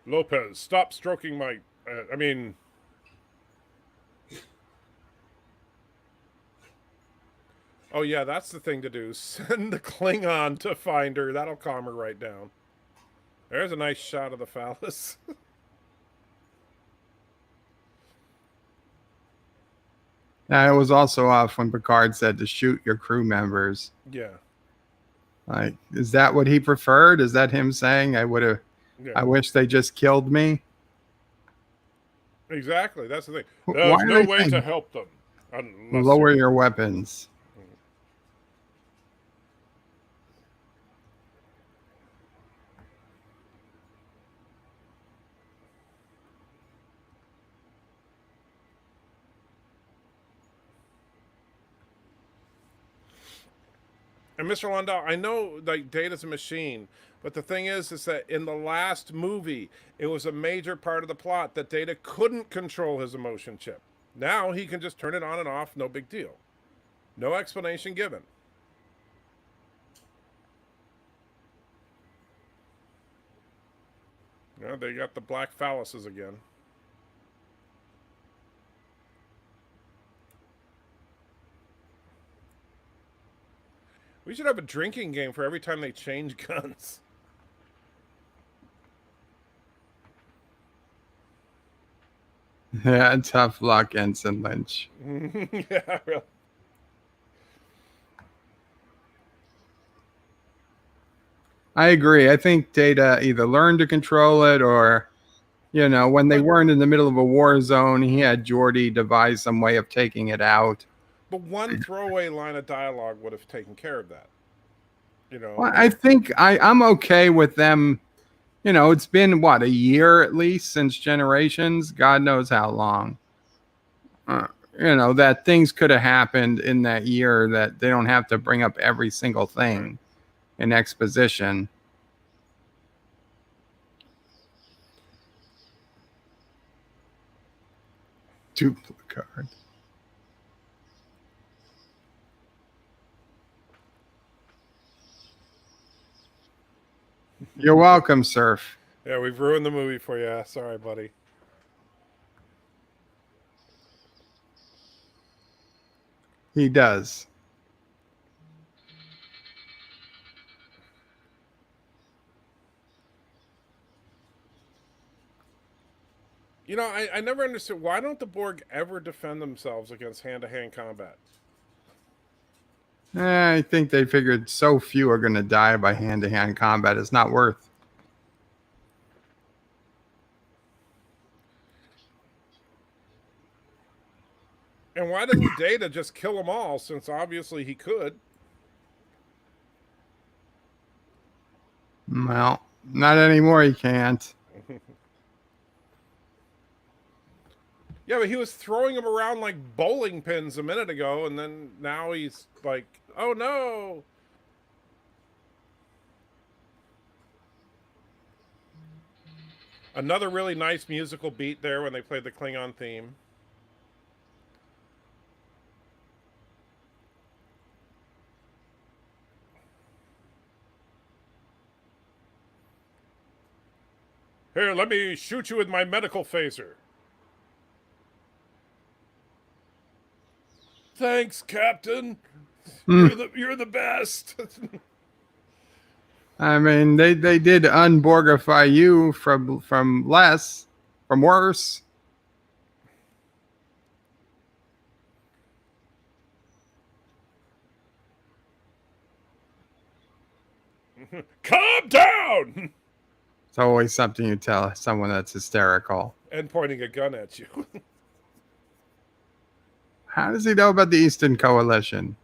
Lopez, stop stroking my. I mean. Oh, yeah, that's the thing to do. Send the Klingon to find her. That'll calm her right down. There's a nice shot of the phallus. It was also off when Picard said to shoot your crew members. Yeah. Like, is that what he preferred? Is that him saying, I Yeah. wish they just killed me? Exactly. That's the thing. Why There's are no they way saying to help them. Unless lower your weapons? And Mr. Landau, I know like Data's a machine, but the thing is that in the last movie, it was a major part of the plot that Data couldn't control his emotion chip. Now he can just turn it on and off, no big deal. No explanation given. Yeah, they got the black phalluses again. We should have a drinking game for every time they change guns. Yeah, tough luck, Ensign Lynch. Yeah, really. I agree. I think Data either learned to control it or, when they weren't in the middle of a war zone, he had Geordi devise some way of taking it out. But one throwaway line of dialogue would have taken care of that. Well, I think I'm okay with them. It's been, what, a year at least since Generations? God knows how long. That things could have happened in that year that they don't have to bring up every single thing in exposition. Duplicard. You're welcome, Surf. Yeah, we've ruined the movie for you. Sorry, buddy. He does. I never understood, why don't the Borg ever defend themselves against hand-to-hand combat? I think they figured so few are going to die by hand-to-hand combat. It's not worth. And why doesn't Data just kill them all, since obviously he could? Well, not anymore. He can't. Yeah, but he was throwing them around like bowling pins a minute ago, and then now he's like, oh no! Another really nice musical beat there when they played the Klingon theme. Here, let me shoot you with my medical phaser. Thanks, Captain. You're the best. I mean, they did unborgify you from less, from worse. Calm down! It's always something you tell someone that's hysterical. And pointing a gun at you. How does he know about the Eastern Coalition?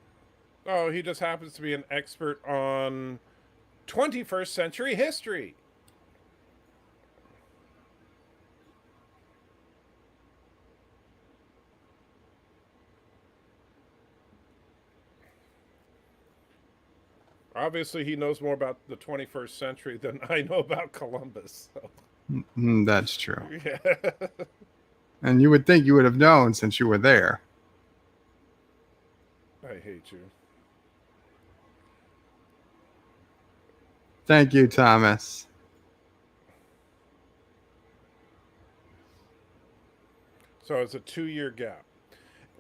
Oh, he just happens to be an expert on 21st century history. Obviously, he knows more about the 21st century than I know about Columbus. So. That's true. Yeah. And you would think you would have known since you were there. I hate you. Thank you, Thomas. So it's a 2-year gap.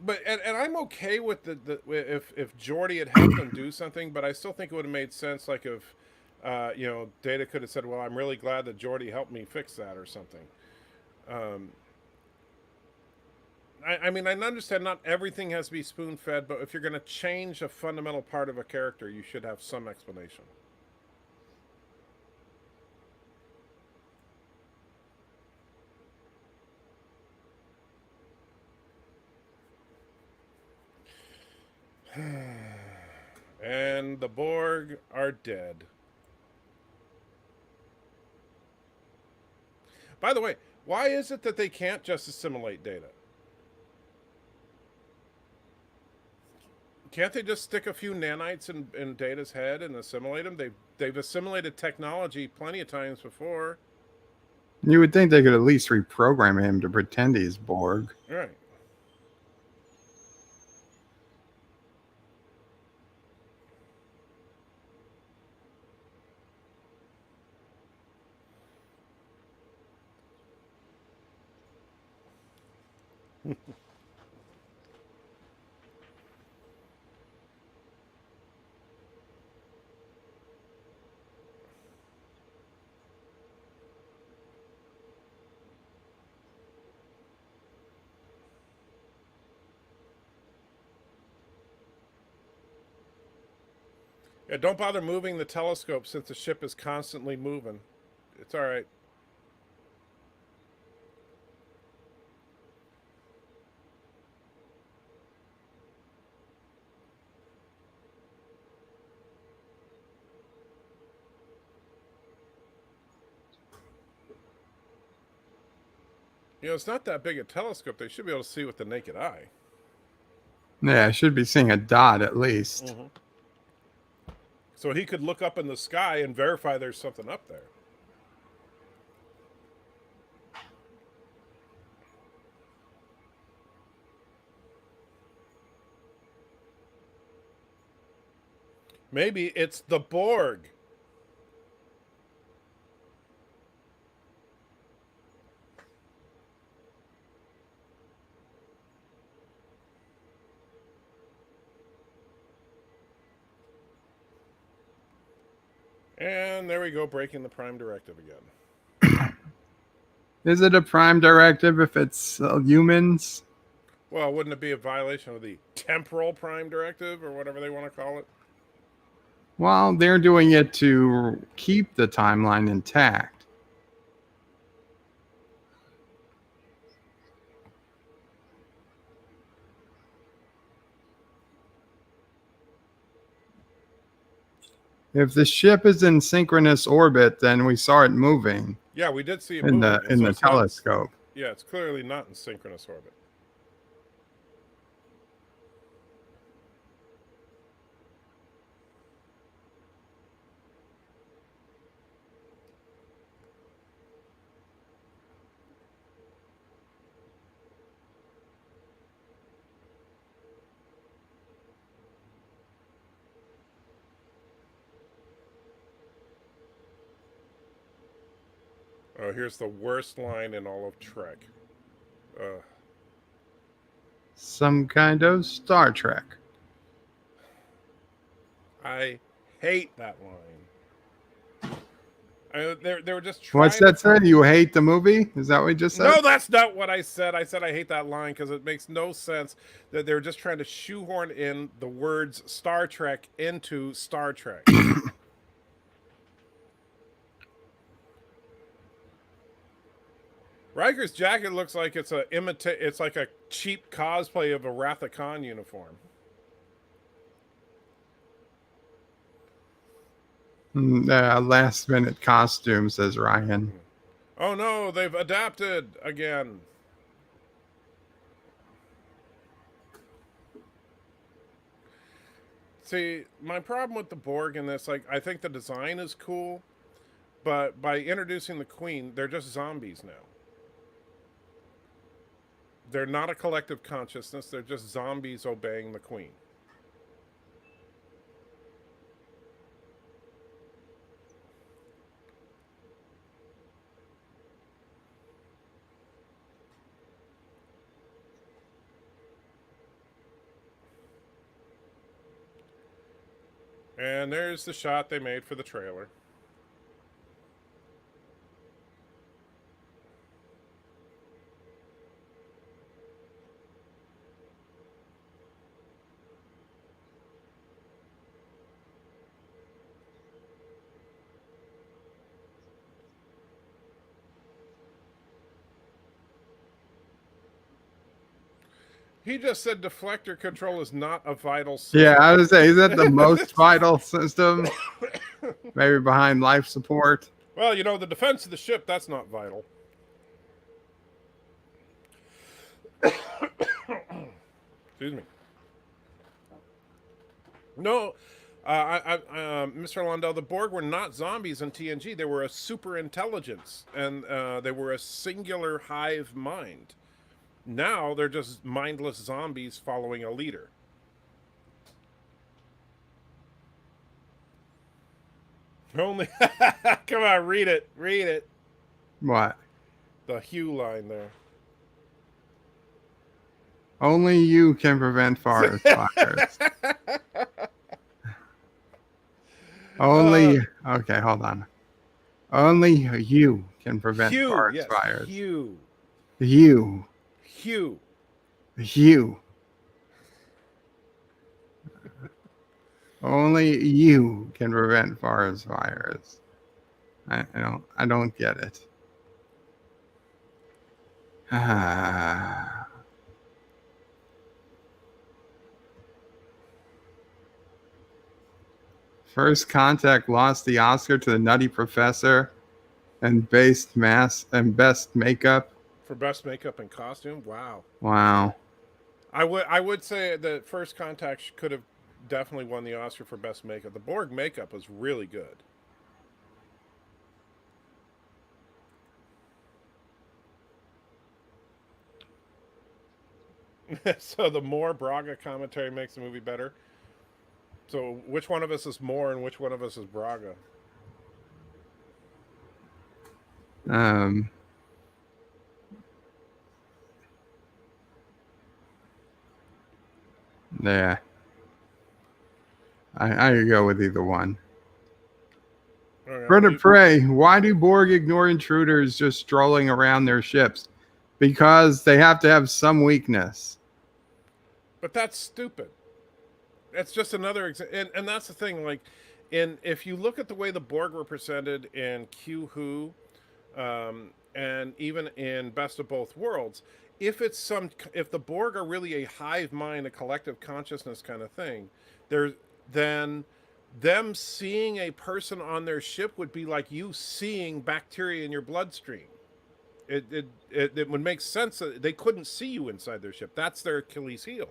But and I'm okay with the if Geordi had helped him do something, but I still think it would have made sense, like if Data could have said, "Well, I'm really glad that Geordi helped me fix that" or something. I mean, I understand not everything has to be spoon fed, but if you're going to change a fundamental part of a character, you should have some explanation. And the Borg are dead. By the way, why is it that they can't just assimilate Data? Can't they just stick a few nanites in Data's head and assimilate him? They've assimilated technology plenty of times before. You would think they could at least reprogram him to pretend he's Borg. Right. Yeah, don't bother moving the telescope since the ship is constantly moving. It's all right. It's not that big a telescope. They should be able to see with the naked eye. Yeah, I should be seeing a dot at least. Mm-hmm. So he could look up in the sky and verify there's something up there. Maybe it's the Borg. And there we go, breaking the Prime Directive again. Is it a Prime Directive if it's humans? Well, wouldn't it be a violation of the Temporal Prime Directive or whatever they want to call it? Well, they're doing it to keep the timeline intact. If the ship is in synchronous orbit, then we saw it moving. Yeah, we did see it in moving. the telescope. Yeah, it's clearly not in synchronous orbit. Oh, here's the worst line in all of Trek. Some kind of Star Trek. I hate that line. They were just trying. What's that say? You hate the movie? Is that what you just said? No, that's not what I said. I said I hate that line because it makes no sense that they're just trying to shoehorn in the words Star Trek into Star Trek. Riker's jacket looks like it's it's like a cheap cosplay of a Wrath of Khan uniform. Last minute costume, says Ryan. Oh no, they've adapted again. See, my problem with the Borg in this, like, I think the design is cool, but by introducing the Queen, they're just zombies now. They're not a collective consciousness. They're just zombies obeying the Queen. And there's the shot they made for the trailer. He just said deflector control is not a vital system. Yeah, I was saying, is that the most vital system? Maybe behind life support. Well, you know, the defense of the ship, that's not vital. Excuse me. No, Mr. Lundell, the Borg were not zombies in TNG. They were a super intelligence, and they were a singular hive mind. Now they're just mindless zombies following a leader. Only, come on, read it. Read it. What? The Hugh line there. Only you can prevent forest fires. Only, okay, hold on. Only you can prevent Hugh, forest yes, fires. Hugh. You. Hugh. You. Only you can prevent forest fires. I don't get it. First Contact lost the Oscar to the Nutty Professor and best makeup. For best makeup and costume? Wow. Wow. I would say that First Contact could have definitely won the Oscar for best makeup. The Borg makeup was really good. So the more Braga commentary makes the movie better. So which one of us is Moore and which one of us is Braga? Yeah. I could go with either one. Bird of Prey, why do Borg ignore intruders just strolling around their ships? Because they have to have some weakness. But that's stupid. It's just another example. And that's the thing, like, if you look at the way the Borg were presented in Q Who, and even in Best of Both Worlds, if the Borg are really a hive mind, a collective consciousness kind of thing, then them seeing a person on their ship would be like you seeing bacteria in your bloodstream. It would make sense that they couldn't see you inside their ship. That's their Achilles heel.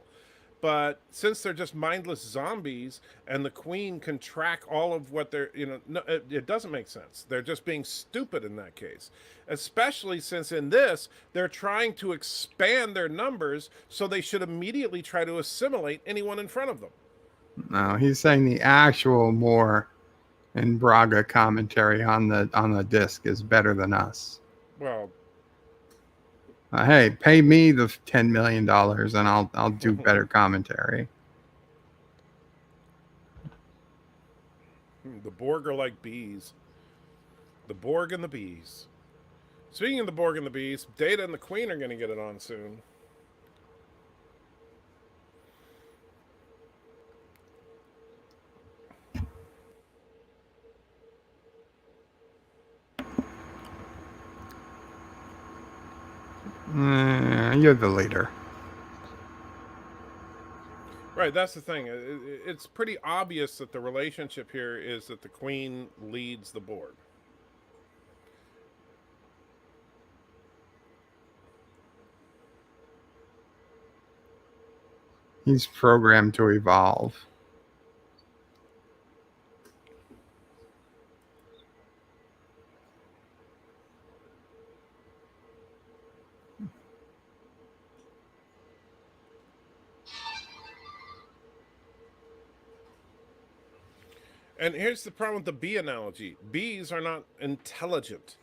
But since they're just mindless zombies and the Queen can track all of what they're, no, it doesn't make sense. They're just being stupid in that case. Especially since in this, they're trying to expand their numbers, so they should immediately try to assimilate anyone in front of them. No, he's saying the actual Moore and Braga commentary on the disc is better than us. Well, hey, pay me the $10 million and I'll do better commentary. The Borg are like bees. The Borg and the bees. Speaking of the Borg and the bees, Data and the Queen are going to get it on soon. You're the leader. Right, that's the thing. It's pretty obvious that the relationship here is that the Queen leads the Borg. He's programmed to evolve. And here's the problem with the bee analogy: bees are not intelligent.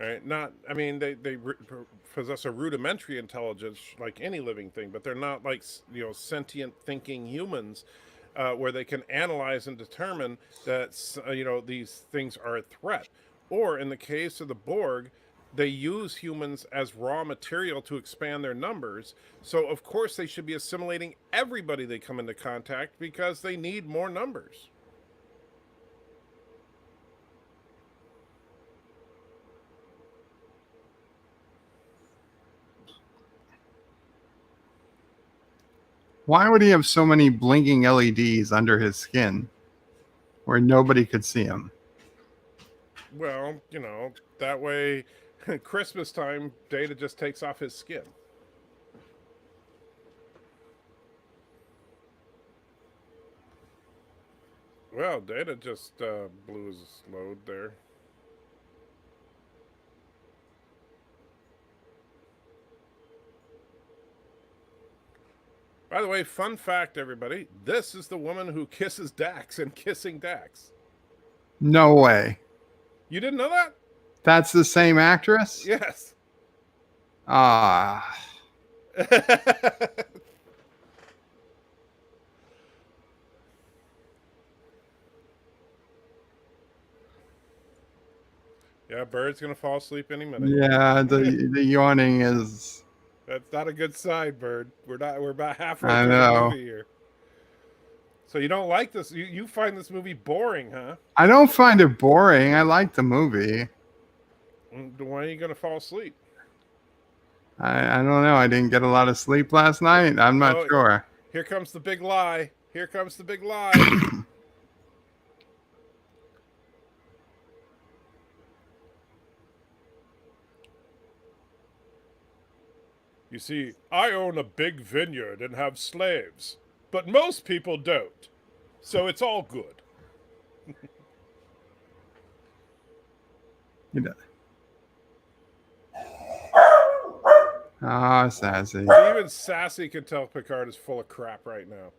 Right? Not, I mean, they possess a rudimentary intelligence like any living thing, but they're not like sentient thinking humans, where they can analyze and determine that these things are a threat. Or in the case of the Borg, they use humans as raw material to expand their numbers. So of course they should be assimilating everybody they come into contact because they need more numbers. Why would he have so many blinking LEDs under his skin where nobody could see him? Well, that way, Christmas time, Data just takes off his skin. Well, Data just blew his load there. By the way, fun fact, everybody, this is the woman who kisses Dax in Kissing Dax. No way. You didn't know that? That's the same actress? Yes. Ah. Yeah, Bird's gonna fall asleep any minute. Yeah, the yawning is. That's not a good sign, Bird. We're about halfway I through know. the movie here. So you don't like this? You find this movie boring, huh? I don't find it boring. I like the movie. Why are you gonna fall asleep? I don't know. I didn't get a lot of sleep last night. I'm not sure. Here comes the big lie. Here comes the big lie. You see, I own a big vineyard and have slaves, but most people don't. So it's all good. You know. Ah, Sassy. Even Sassy can tell Picard is full of crap right now.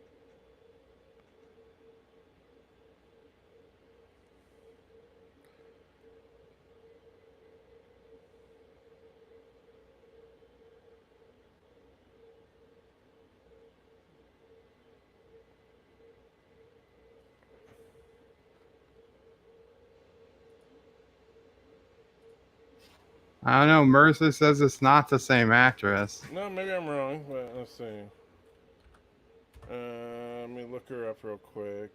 I don't know. Mercer says it's not the same actress. No, maybe I'm wrong, but let's see. Let me look her up real quick.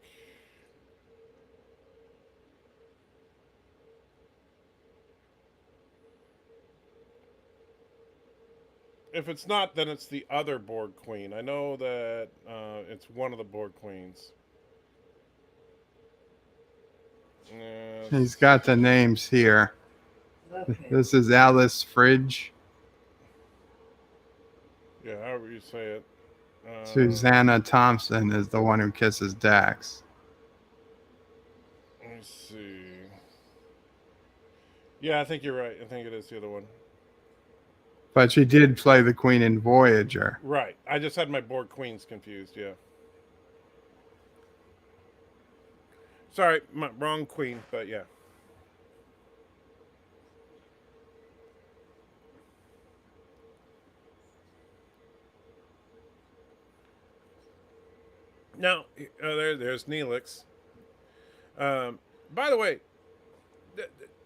If it's not, then it's the other Borg Queen. I know that it's one of the Borg Queens. He's got the names here. Okay. This is Alice Fridge. Yeah, however you say it. Susanna Thompson is the one who kisses Dax. Let me see. Yeah, I think you're right. I think it is the other one. But she did play the Queen in Voyager. Right. I just had my Borg Queens confused, yeah. Sorry, wrong Queen, but yeah. Now, there's Neelix. By the way,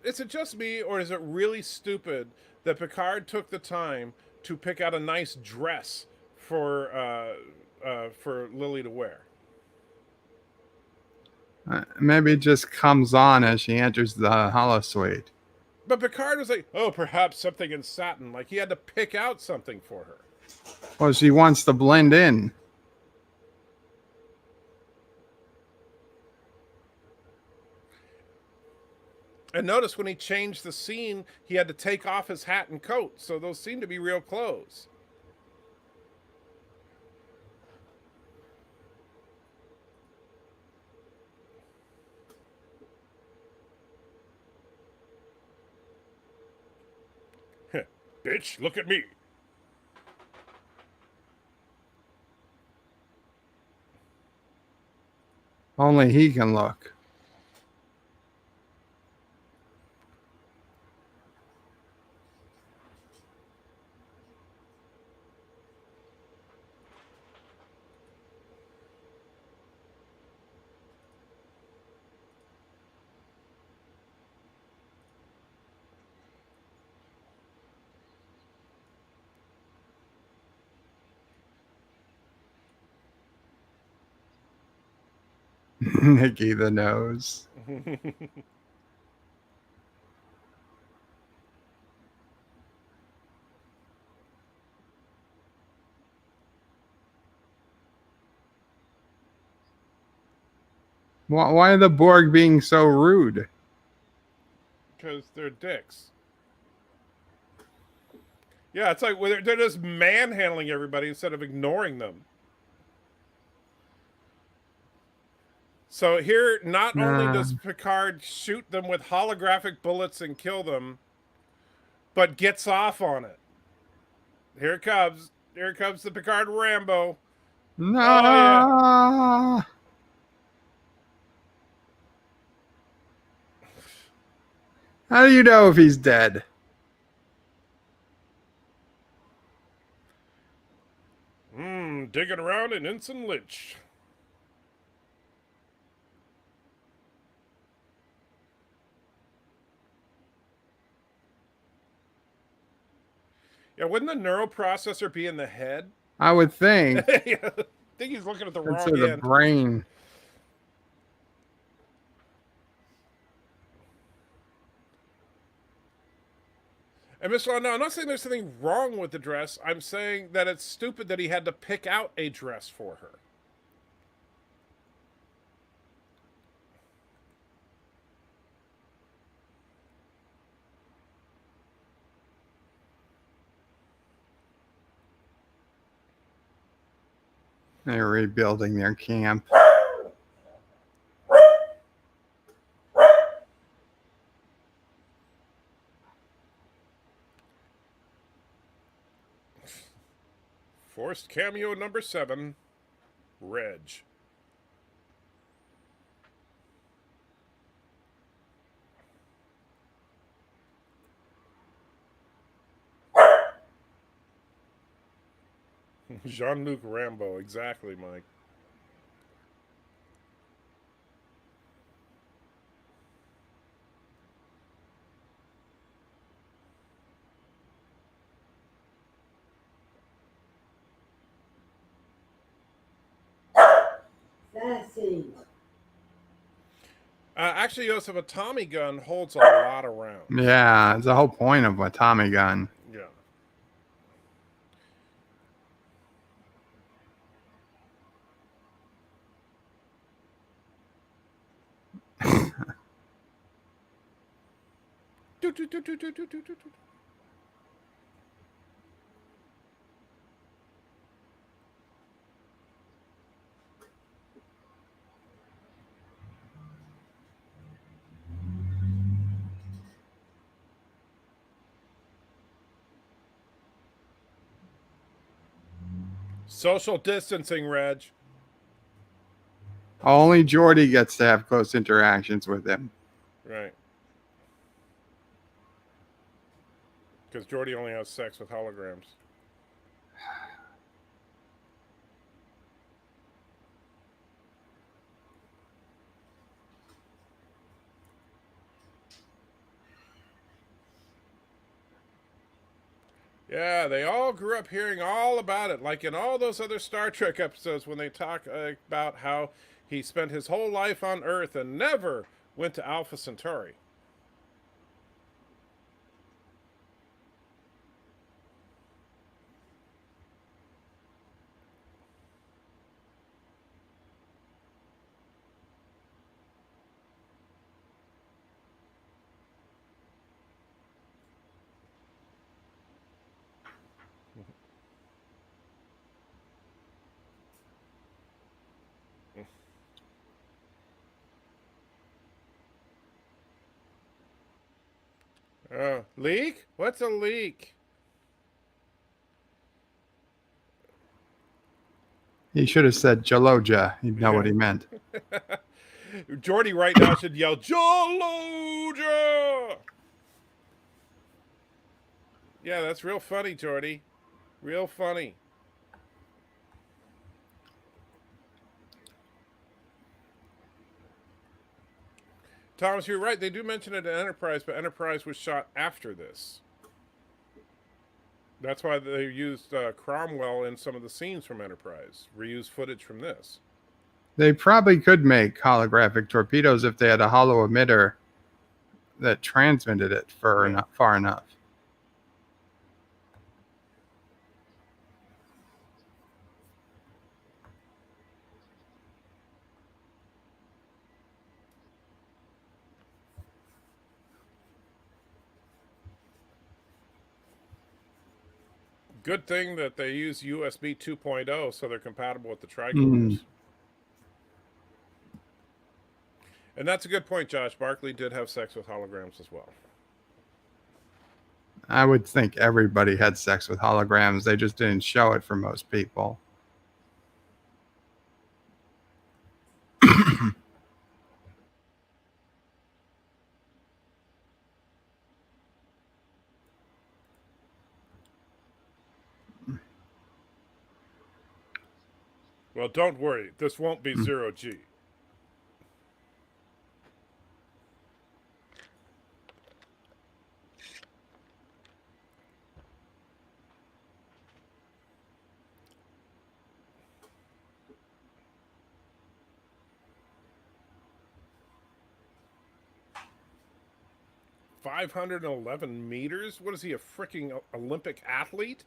is it just me, or is it really stupid that Picard took the time to pick out a nice dress for Lily to wear? Maybe it just comes on as she enters the holosuite. But Picard was like, oh, perhaps something in satin. Like he had to pick out something for her. Well, she wants to blend in. And notice when he changed the scene, he had to take off his hat and coat. So those seem to be real clothes. Bitch, look at me. Only he can look. Nicky the nose. Why are the Borg being so rude? Because they're dicks. Yeah, it's like they're just manhandling everybody instead of ignoring them. So here, not only does Picard shoot them with holographic bullets and kill them, but gets off on it. Here it comes. Here comes the Picard Rambo. No. Oh, yeah. How do you know if he's dead? Digging around in Ensign Lynch. Yeah, wouldn't the neural processor be in the head? I would think. Yeah, I think he's looking at the wrong It's the end. brain. And Miss Law, no, I'm not saying there's something wrong with the dress. I'm saying that it's stupid that he had to pick out a dress for her. They're rebuilding their camp. Forced cameo number 7, Reg. Jean-Luc Rambo, exactly, Mike. Fancy. Actually, Joseph, a Tommy gun holds a lot of rounds. Yeah, it's the whole point of a Tommy gun. Yeah. Social distancing, Reg. Only Geordi gets to have close interactions with him. Right. Because Geordi only has sex with holograms. Yeah, they all grew up hearing all about it, like in all those other Star Trek episodes when they talk about how he spent his whole life on Earth and never went to Alpha Centauri. Leak? What's a leak? He should have said Jaloja. He'd know what he meant. Jordy right now should yell Joloja. Yeah, that's real funny, Jordy. Real funny. Thomas, you're right. They do mention it in Enterprise, but Enterprise was shot after this. That's why they used Cromwell in some of the scenes from Enterprise. Reused footage from this. They probably could make holographic torpedoes if they had a hollow emitter that transmitted it far enough. Good thing that they use USB 2.0 so they're compatible with the tricorders. And that's a good point, Josh. Barclay did have sex with holograms as well. I would think everybody had sex with holograms. They just didn't show it for most people. Well, don't worry. This won't be 0G. $511 meters? What is he, a freaking Olympic athlete?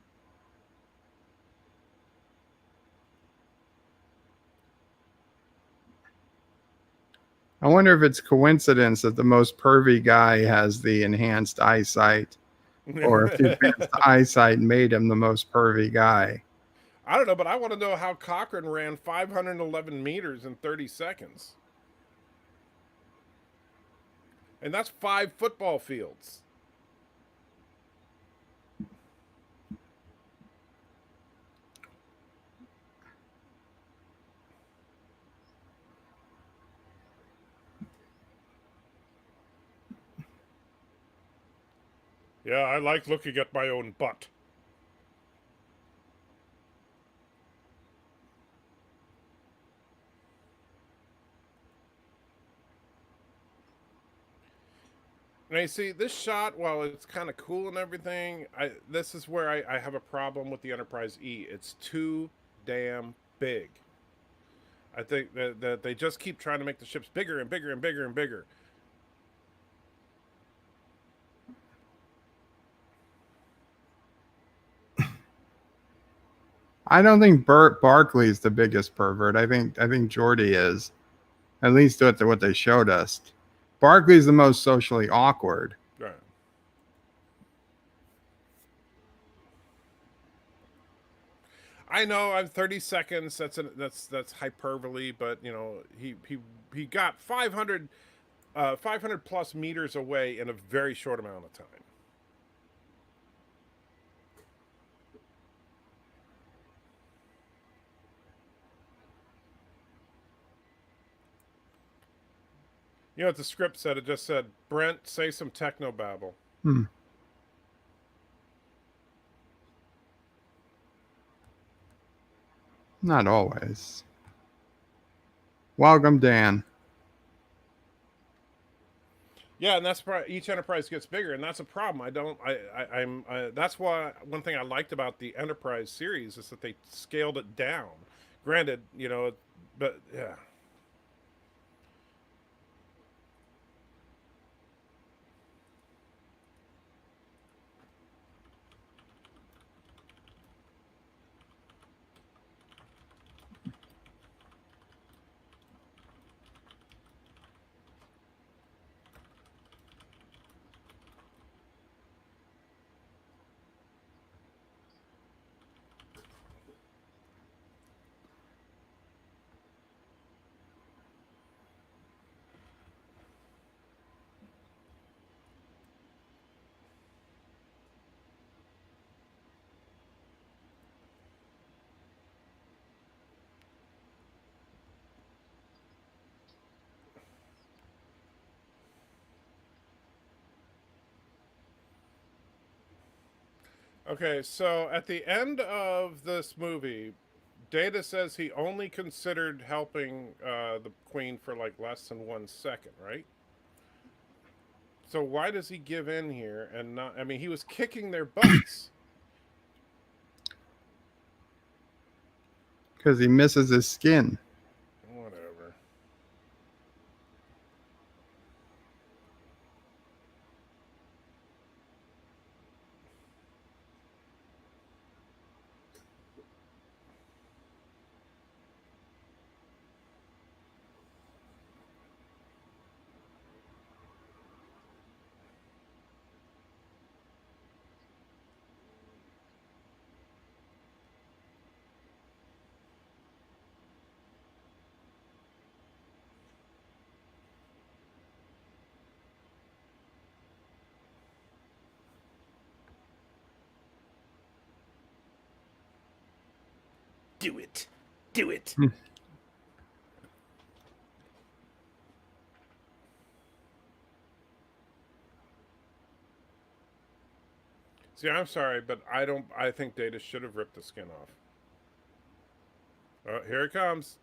I wonder if it's coincidence that the most pervy guy has the enhanced eyesight, or if the advanced eyesight made him the most pervy guy. I don't know, but I want to know how Cochrane ran 511 meters in 30 seconds. And that's 5 football fields. Yeah, I like looking at my own butt. Now you see, this shot, while it's kind of cool and everything, this is where I have a problem with the Enterprise E. It's too damn big. I think that they just keep trying to make the ships bigger and bigger and bigger and bigger. I don't think Burt Barkley's the biggest pervert. I think Geordi is, at least what they showed us. Barkley's the most socially awkward. Right. I know I'm 30 seconds. That's hyperbole, but you know he got 500 plus meters away in a very short amount of time. You know what the script said? It just said, Brent, say some techno babble. Not always. Welcome, Dan. Yeah, and that's each Enterprise gets bigger, and that's a problem. That's why one thing I liked about the Enterprise series is that they scaled it down. Granted, you know, but yeah. Okay, so at the end of this movie, Data says he only considered helping the Queen for like less than 1 second, right? So why does he give in here and not? I mean, he was kicking their butts. Because he misses his skin. Whatever. Do it. Do it. See, I'm sorry, but I don't. I think Data should have ripped the skin off. Oh, here it comes.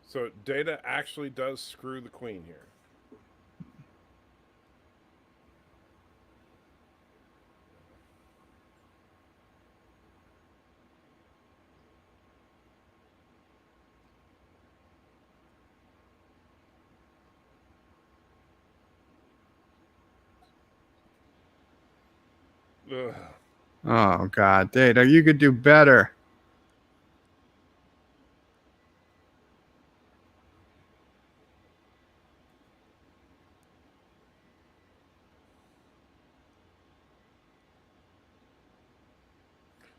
So Data actually does screw the Queen here. Ugh. Oh, God. Data, you could do better.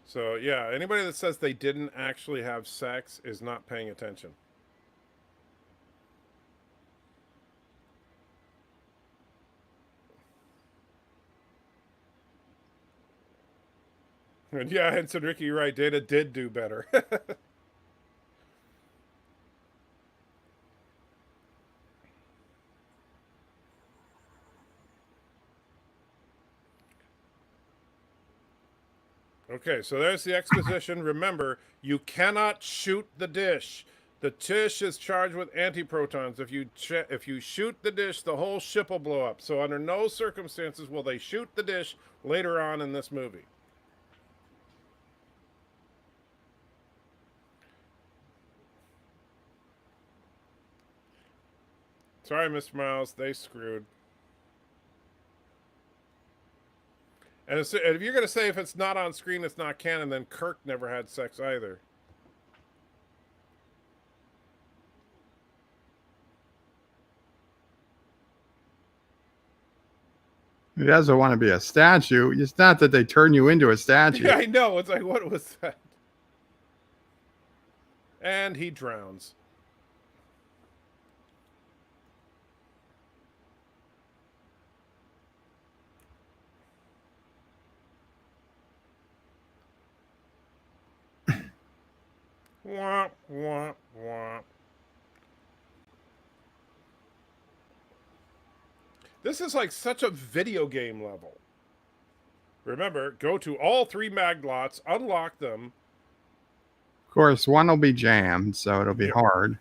So yeah, anybody that says they didn't actually have sex is not paying attention. And yeah, and so Ricky, you're right. Data did do better. Okay, so there's the exposition. Remember, you cannot shoot the dish. The dish is charged with antiprotons. If you shoot the dish, the whole ship will blow up. So under no circumstances will they shoot the dish later on in this movie. Sorry, Mr. Miles, they screwed. And if you're going to say if it's not on screen, it's not canon, then Kirk never had sex either. He doesn't want to be a statue. It's not that they turn you into a statue. Yeah, I know. It's like, what was that? And he drowns. Womp, womp, womp. This is like such a video game level. Remember, go to all 3 maglots, unlock them. Of course, one will be jammed, so it'll be Yep. hard.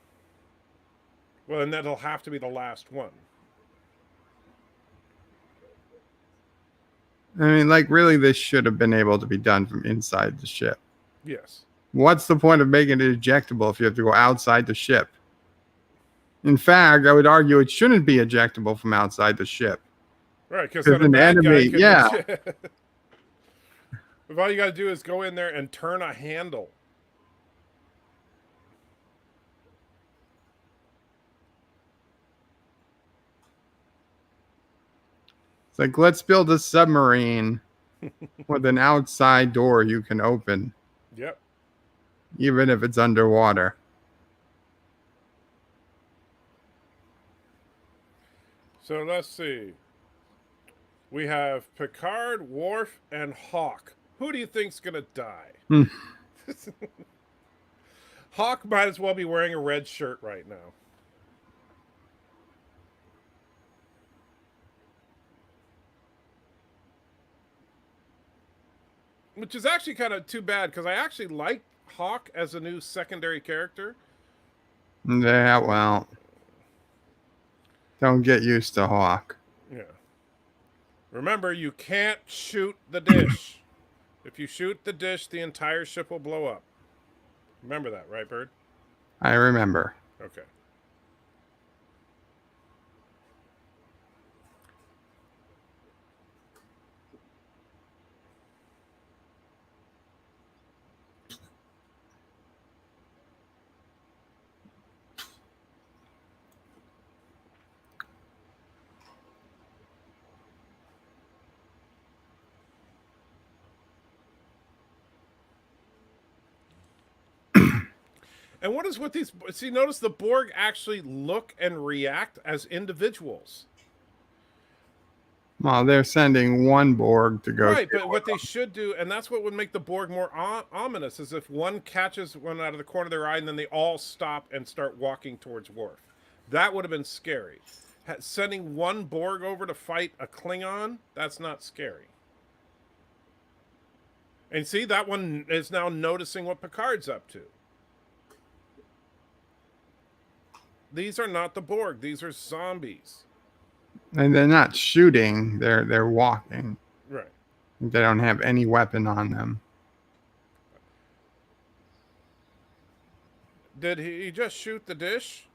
Well, and that'll have to be the last one. I mean, like, really, this should have been able to be done from inside the ship. Yes. What's the point of making it ejectable if you have to go outside the ship? In fact, I would argue it shouldn't be ejectable from outside the ship. Right, because Because then a an bad enemy, guy can yeah. If all you got to do is go in there and turn a handle. It's like, let's build a submarine with an outside door you can open, Yep. even if it's underwater. So let's see. We have Picard, Worf, and Hawk. Who do you think's gonna die? Hawk might as well be wearing a red shirt right now. which is actually kind of too bad because I actually like Hawk as a new secondary character. Yeah, well, don't get used to Hawk. Yeah. Remember, you can't shoot the dish. If you shoot the dish, the entire ship will blow up. Remember that, right, Bird? I remember. Okay. And what is with these? See, notice the Borg actually look and react as individuals. Well, they're sending one Borg to go. Right, but what they should do, and that's what would make the Borg more ominous, is if one catches one out of the corner of their eye and then they all stop and start walking towards Worf. That would have been scary. Sending one Borg over to fight a Klingon, that's not scary. And see, that one is now noticing what Picard's up to. These are not the Borg. These are zombies. And they're not shooting. They're walking. Right. They don't have any weapon on them. Did he just shoot the dish?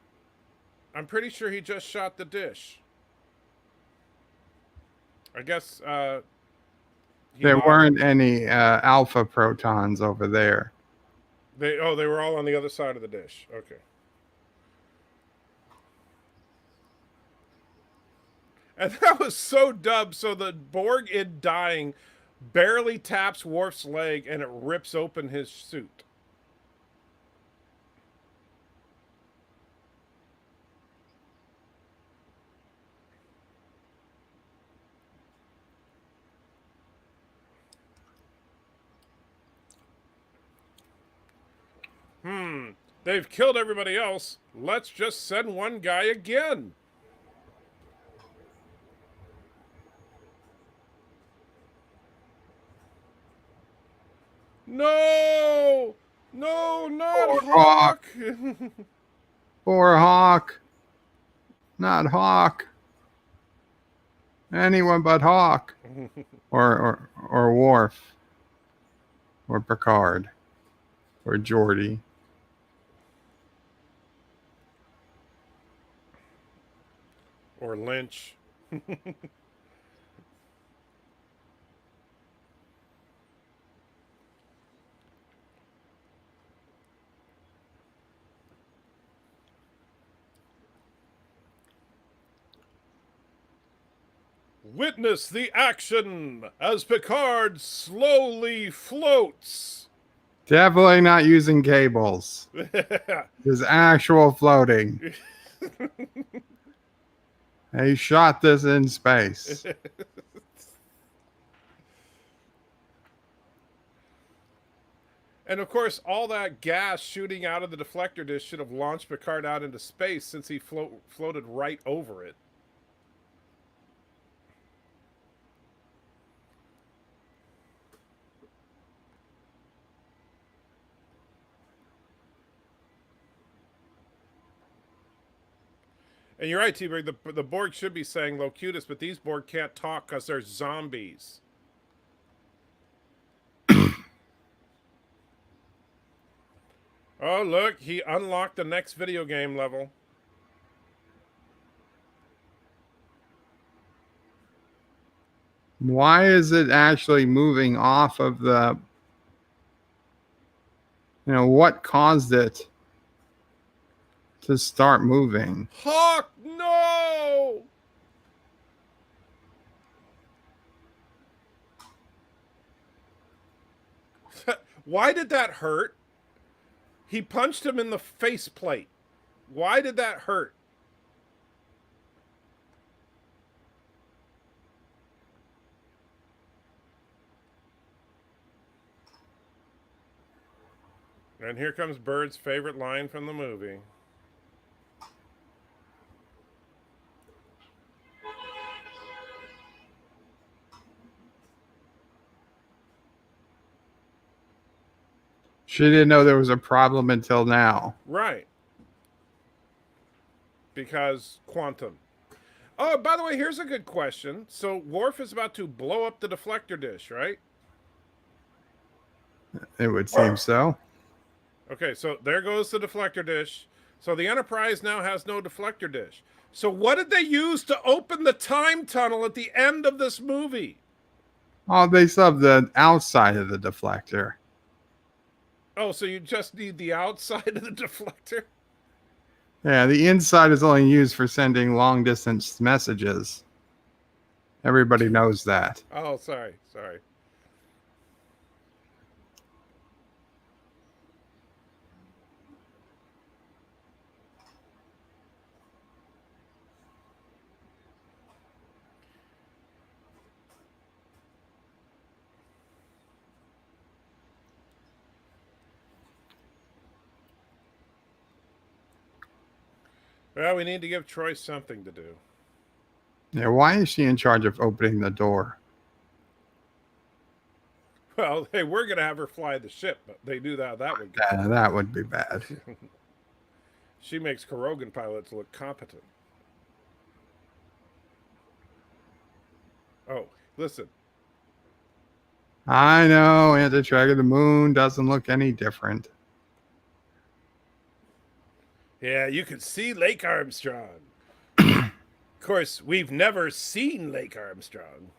I'm pretty sure he just shot the dish. I guess There weren't any alpha protons over there. They were all on the other side of the dish. Okay. And that was so dumb. So the Borg, in dying, barely taps Worf's leg and it rips open his suit. They've killed everybody else. Let's just send one guy again. No! No, not Poor Hawk! Poor Hawk. Not Hawk. Anyone but Hawk. or Worf. Or Picard. Or Geordi. Or Lynch. Witness the action as Picard slowly floats. Definitely not using cables. There's actual floating. He shot this in space. And of course, all that gas shooting out of the deflector dish should have launched Picard out into space since he floated right over it. And you're right, T-Bird, the Borg should be saying Locutus, but these Borg can't talk because they're zombies. Oh, look, he unlocked the next video game level. Why is it actually moving off of the... what caused it to start moving? Hawk, no! Why did that hurt? He punched him in the faceplate. Why did that hurt? And here comes Bird's favorite line from the movie. She didn't know there was a problem until now. Right. Because quantum. Oh, by the way, here's a good question. So Worf is about to blow up the deflector dish, right? It would seem so. Okay, so there goes the deflector dish. So the Enterprise now has no deflector dish. So what did they use to open the time tunnel at the end of this movie? Oh, they still have the outside of the deflector. Oh, so you just need the outside of the deflector? Yeah, the inside is only used for sending long distance messages. Everybody knows that. Oh, sorry. Well, we need to give Troy something to do. Yeah, why is she in charge of opening the door? Well, hey, we're going to have her fly the ship, but they knew that would go. Yeah, that would be bad. She makes Kurogan pilots look competent. Oh, listen. I know, AntiTrekker, the moon doesn't look any different. Yeah, you could see Lake Armstrong. Of course, we've never seen Lake Armstrong.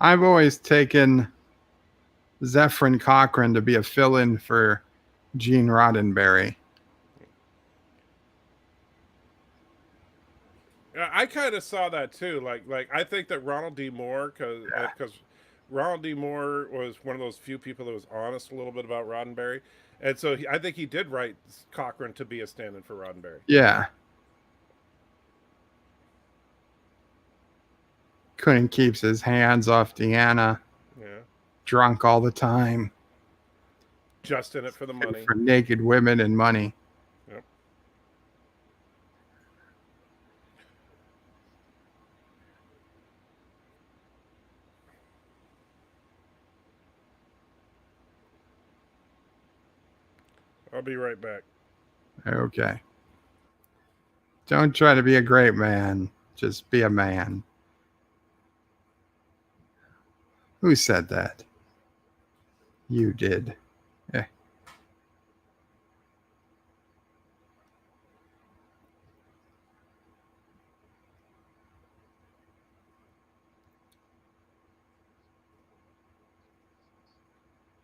I've always taken Zephyrin Cochrane to be a fill-in for Gene Roddenberry. I kind of saw that too. Like I think that Ronald D. Moore, because Ronald D. Moore was one of those few people that was honest a little bit about Roddenberry, and so I think he did write Cochrane to be a stand-in for Roddenberry. Yeah. Couldn't keep his hands off Deanna. Yeah. Drunk all the time. Just in it for the money. For naked women and money. Yep. I'll be right back. Okay. Don't try to be a great man. Just be a man. Who said that? You did. Eh.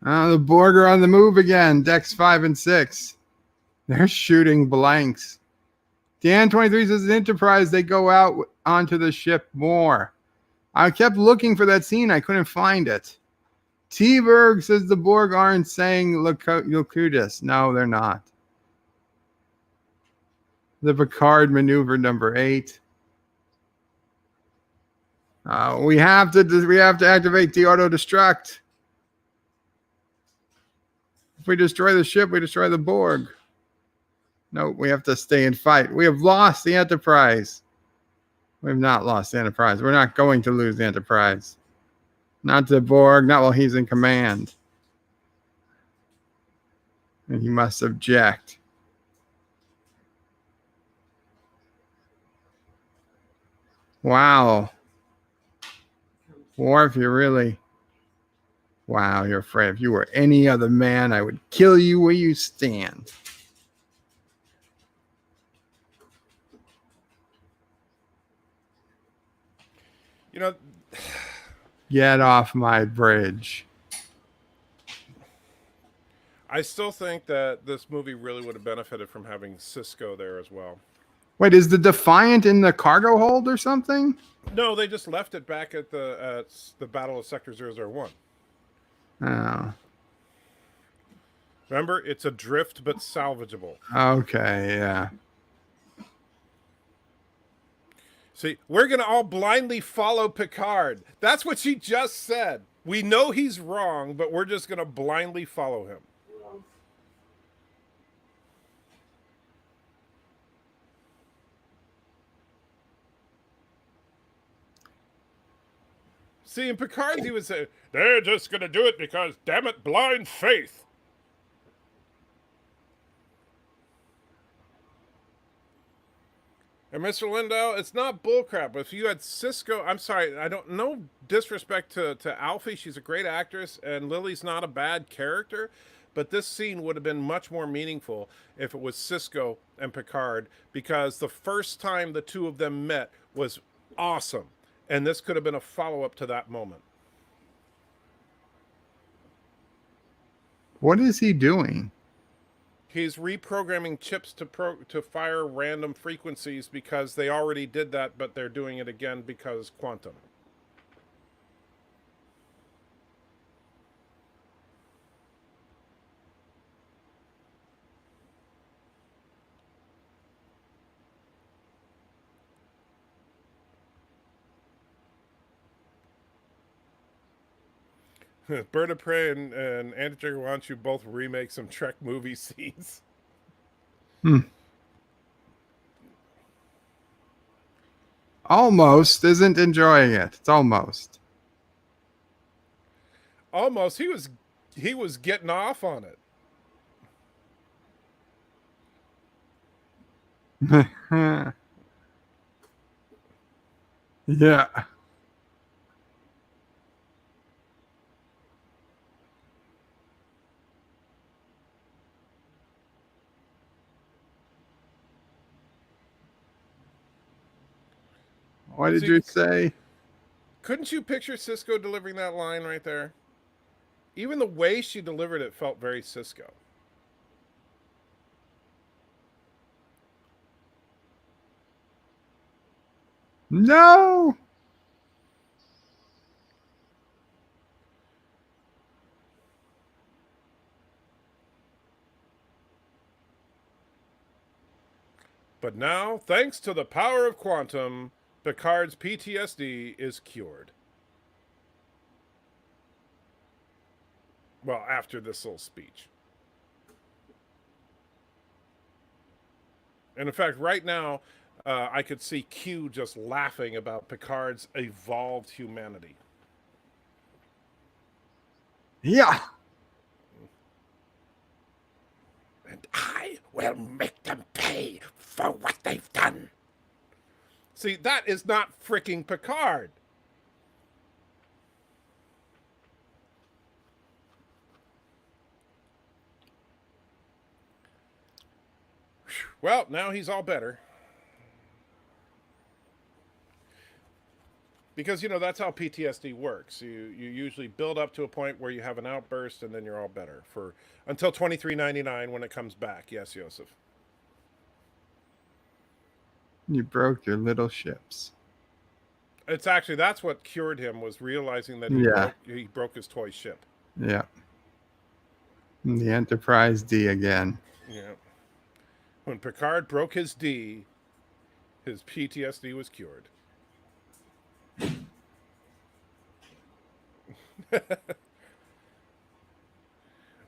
The Borg are on the move again. Decks 5 and 6. They're shooting blanks. Dan 23 says, Enterprise, they go out onto the ship more. I kept looking for that scene. I couldn't find it. T-Berg says the Borg aren't saying Locutus. No, they're not. The Picard maneuver number 8. We have to activate the auto-destruct. If we destroy the ship, we destroy the Borg. No, we have to stay and fight. We have lost the Enterprise. We have not lost the Enterprise. We're not going to lose the Enterprise. Not to Borg, not while he's in command. And he must object. Wow. Worf, you're really... Wow, you're afraid. If you were any other man, I would kill you where you stand. You know, get off my bridge. I still think that this movie really would have benefited from having Cisco there as well. Wait, is the Defiant in the cargo hold or something? No, they just left it back at the Battle of Sector 001. Oh. Remember, it's adrift but salvageable. Okay, yeah. See, we're going to all blindly follow Picard. That's what she just said. We know he's wrong, but we're just going to blindly follow him. See, in Picard, he would say, they're just going to do it because, damn it, blind faith. And Mr. Lindau, it's not bullcrap. If you had Cisco, I'm sorry, I don't, no disrespect to Alfie. She's a great actress, and Lily's not a bad character. But this scene would have been much more meaningful if it was Cisco and Picard, because the first time the two of them met was awesome. And this could have been a follow-up to that moment. What is he doing? He's reprogramming chips to fire random frequencies because they already did that, but they're doing it again because quantum. Bird of Prey and AntiTrekker wants you both remake some Trek movie scenes. Almost isn't enjoying it. It's almost. Almost. He was getting off on it. Yeah. What did you say? Couldn't you picture Cisco delivering that line right there? Even the way she delivered it felt very Cisco. No. But now, thanks to the power of quantum, Picard's PTSD is cured. Well, after this little speech. And in fact, right now, I could see Q just laughing about Picard's evolved humanity. Yeah. And I will make them pay for what they've done. See, that is not freaking Picard. Well, now he's all better. Because, you know, that's how PTSD works. You usually build up to a point where you have an outburst and then you're all better for until 23.99 when it comes back. Yes, Joseph. You broke your little ships. It's actually, that's what cured him, was realizing that he broke his toy ship. Yeah. And the Enterprise D again. Yeah. When Picard broke his D, his PTSD was cured.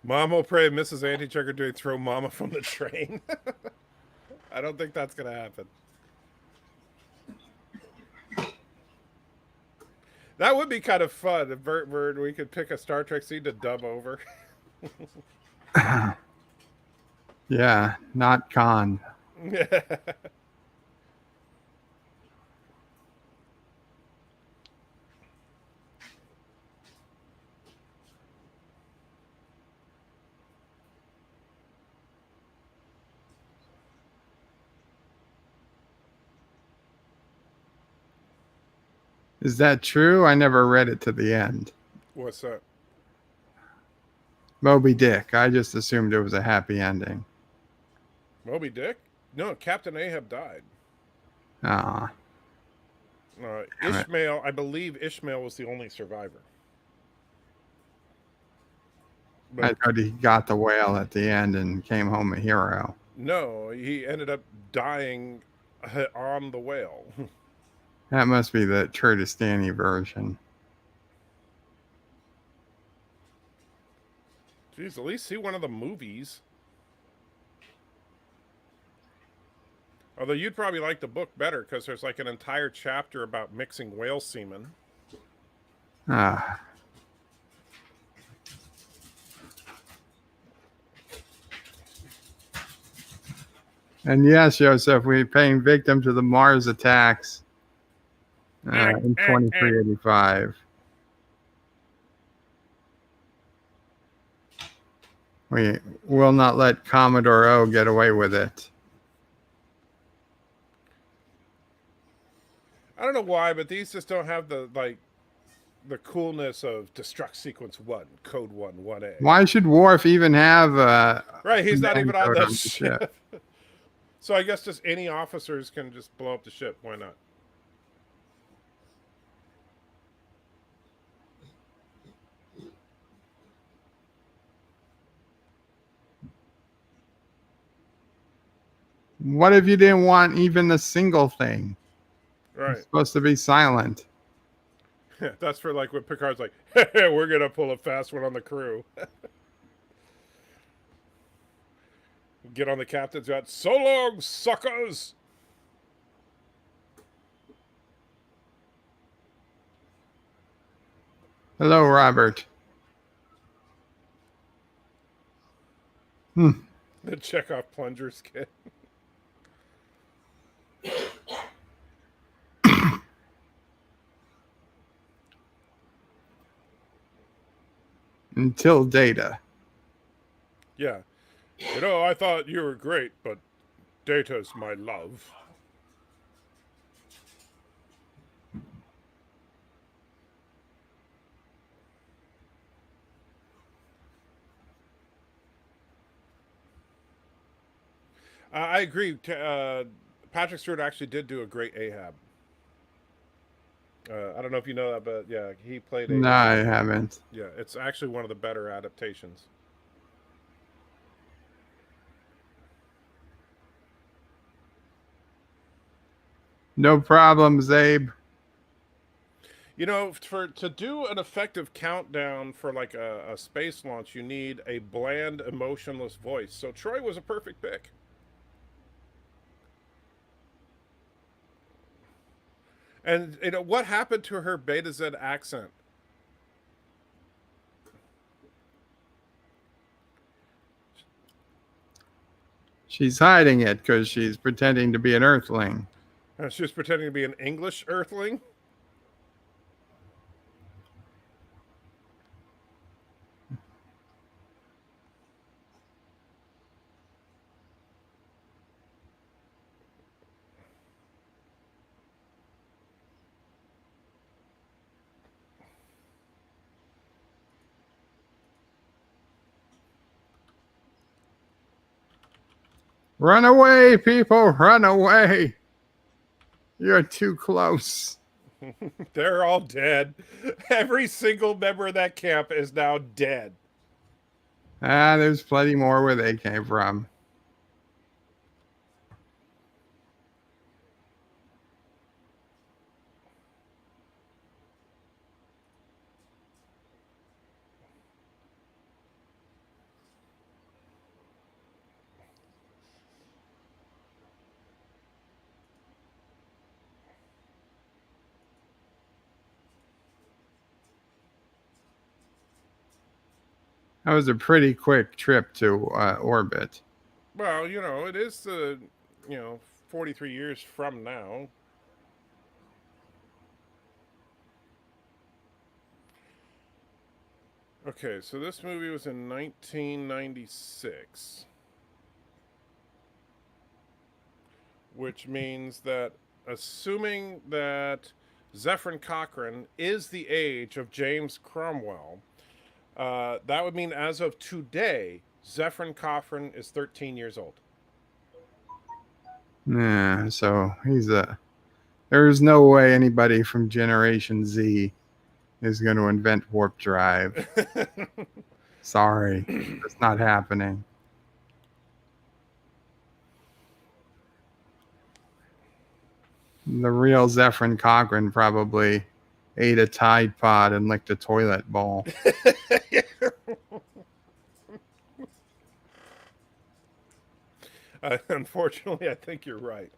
Mom will pray Mrs. AntiTrekker doing throw Mama from the train. I don't think that's going to happen. That would be kind of fun if we could pick a Star Trek scene to dub over. Yeah, not Khan. Is that true? I never read it to the end. What's that? Moby Dick. I just assumed it was a happy ending. Moby Dick? No, Captain Ahab died. Ah. Ishmael, I believe Ishmael was the only survivor. But I thought he got the whale at the end and came home a hero. No, he ended up dying on the whale. That must be the Kurdistani version. Jeez, at least see one of the movies. Although you'd probably like the book better because there's like an entire chapter about mixing whale semen. Ah. And yes, Joseph, we're paying victim to the Mars attacks in 2385. We will not let Commodore O get away with it. I don't know why, but these just don't have the coolness of Destruct Sequence 1, Code 1, 1A. Why should Worf even have right, he's not even on that the ship. So I guess just any officers can just blow up the ship. Why not? What if you didn't want even a single thing? Right. It's supposed to be silent. That's for like when Picard's like, hey, we're going to pull a fast one on the crew. Get on the captain's yacht. So long, suckers! Hello, Robert. The Chekhov plunger skin. Until Data. Yeah. You know, I thought you were great, but Data's my love. I agree. Patrick Stewart actually did do a great Ahab. I don't know if you know that, but yeah, he played No, I haven't. Yeah, it's actually one of the better adaptations. No problem, Zabe. You know, to do an effective countdown for like a space launch, you need a bland, emotionless voice. So Troy was a perfect pick. And you know what happened to her Beta Z accent? She's hiding it because she's pretending to be an Earthling. She was pretending to be an English Earthling. Run away, people! Run away! You're too close. They're all dead. Every single member of that camp is now dead. There's plenty more where they came from. That was a pretty quick trip to orbit. Well, you know, it is 43 years from now. Okay, so this movie was in 1996. Which means that, assuming that Zephyrin Cochrane is the age of James Cromwell, that would mean as of today, Zephyrin Cochrane is 13 years old. Yeah, so there's no way anybody from Generation Z is going to invent warp drive. Sorry, it's not happening. The real Zephyrin Cochrane probably ate a Tide Pod and licked a toilet bowl. Unfortunately, I think you're right.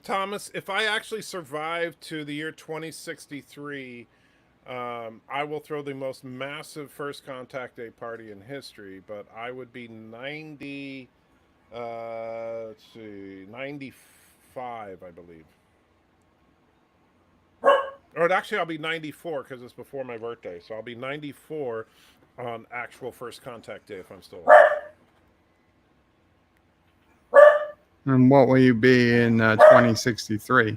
Thomas, if I actually survive to the year 2063, I will throw the most massive first contact day party in history, but I would be 90, let's see, 95, I believe. Or actually, I'll be 94 because it's before my birthday. So I'll be 94 on actual first contact day if I'm still alive. And what will you be in 2063?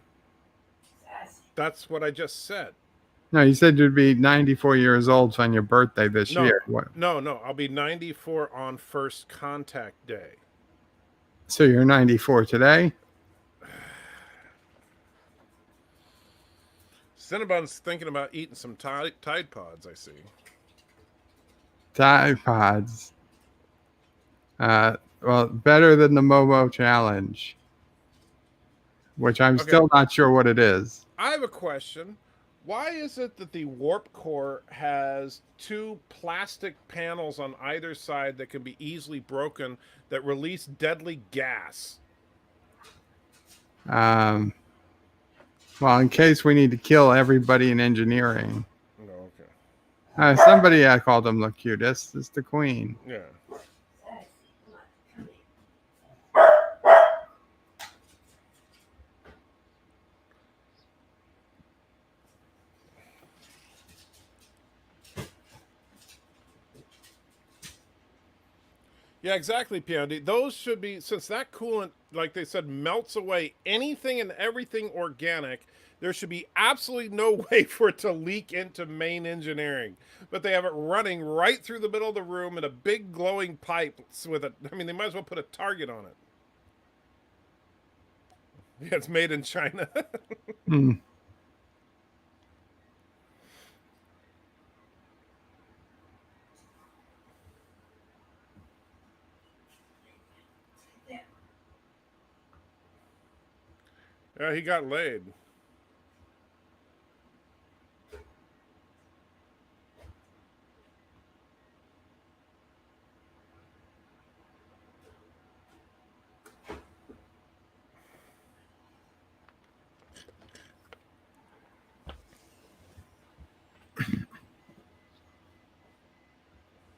That's what I just said. No, you said you'd be 94 years old on your birthday this No, year. What? no. I'll be 94 on first contact day. So you're 94 today? Cinnabon's thinking about eating some Tide Pods, I see. Tide Pods. Well, better than the Momo Challenge, which I'm still not sure what it is. I have a question. Why is it that the warp core has two plastic panels on either side that can be easily broken that release deadly gas? Well, in case we need to kill everybody in engineering. No, okay. Somebody called him the cutest. It's the queen. Yeah. Yeah, exactly, Piandi. Those should be, since that coolant, like they said, melts away anything and everything organic, there should be absolutely no way for it to leak into main engineering. But they have it running right through the middle of the room in a big glowing pipe with a, I mean, they might as well put a target on it. Yeah, it's made in China. Mm. Yeah, he got laid.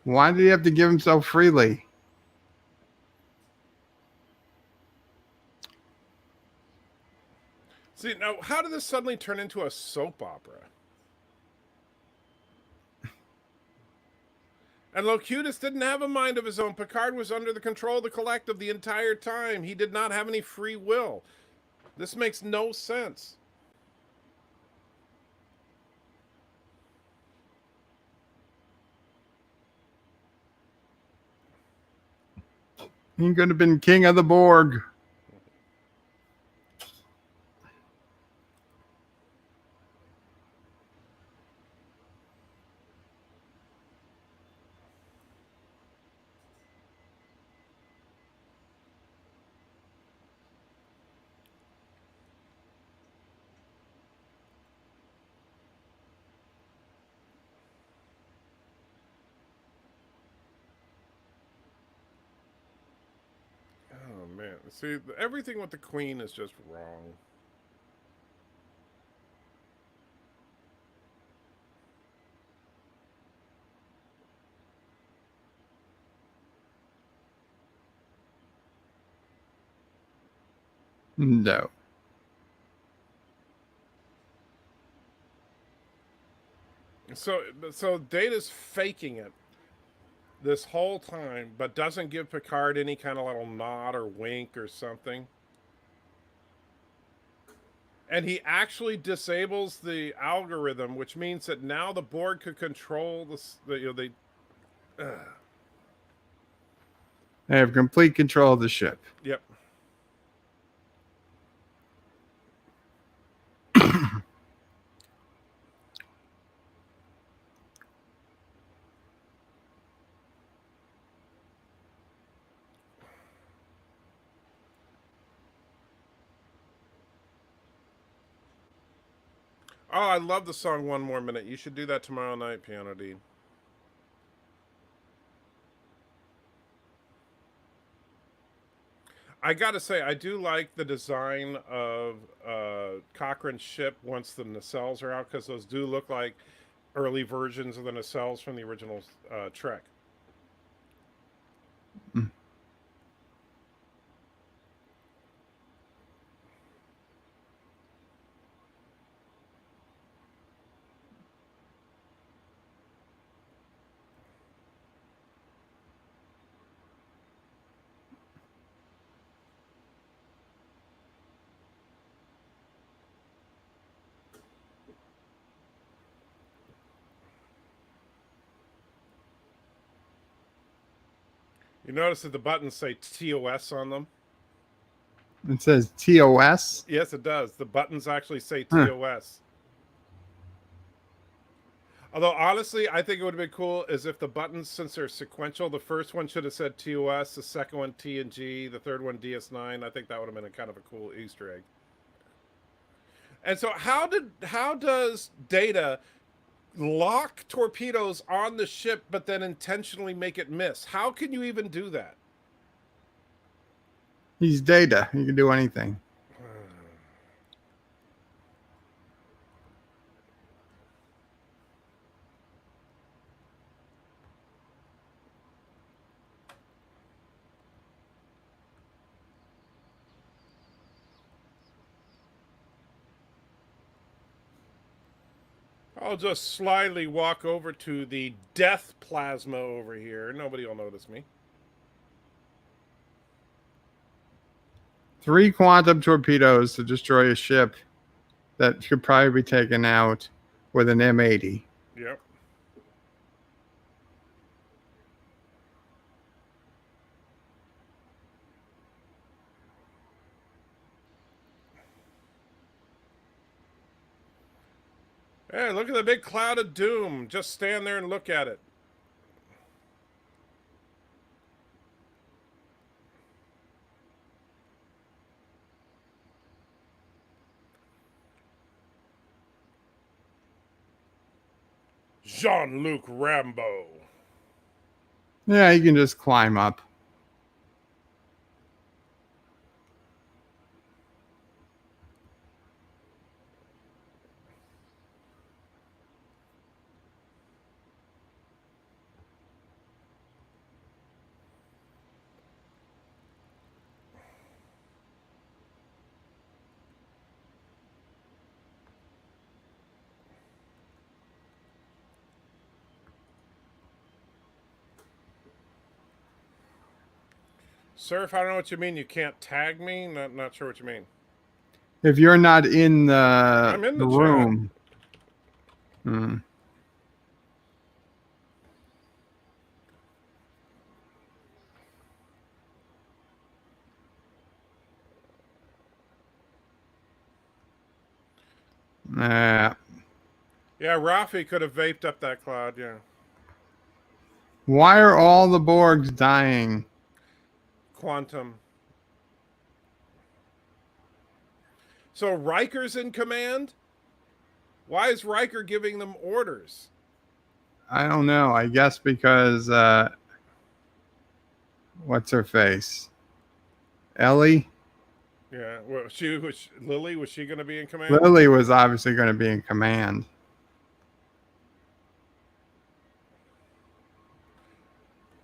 Why did he have to give himself freely? See, now, how did this suddenly turn into a soap opera? And Locutus didn't have a mind of his own. Picard was under the control of the collective the entire time. He did not have any free will. This makes no sense. He could have been king of the Borg. Oh, man. See, everything with the Queen is just wrong. No. So Data's faking it this whole time, but doesn't give Picard any kind of little nod or wink or something. And he actually disables the algorithm, which means that now the Borg could control They have complete control of the ship. Yep. Oh, I love the song One More Minute. You should do that tomorrow night, Piano Dean. I gotta say, I do like the design of Cochrane's ship once the nacelles are out, because those do look like early versions of the nacelles from the original Trek. Mm. You notice that the buttons say TOS on them? It says TOS. Yes, it does. The buttons actually say Huh. TOS. Although, honestly, I think it would have been cool is if the buttons, since they're sequential, the first one should have said TOS, the second one T and G, the third one DS9. I think that would have been a kind of a cool Easter egg. And so how does Data lock torpedoes on the ship but then intentionally make it miss? How can you even do that? He's Data. He can do anything. I'll just slyly walk over to the death plasma over here. Nobody will notice me. 3 quantum torpedoes to destroy a ship that could probably be taken out with an M80. Yep. Hey, look at the big cloud of doom. Just stand there and look at it. Jean-Luc Rambo. Yeah, he can just climb up. Surf, I don't know what you mean. You can't tag me? Not sure what you mean. If you're not in the, I'm in the room. Hmm. Yeah, Rafi could have vaped up that cloud, yeah. Why are all the Borgs dying? Quantum. So Riker's in command? Why is Riker giving them orders? I don't know. I guess because what's her face? Ellie? Yeah, well, Lily, was she going to be in command? Lily was obviously going to be in command.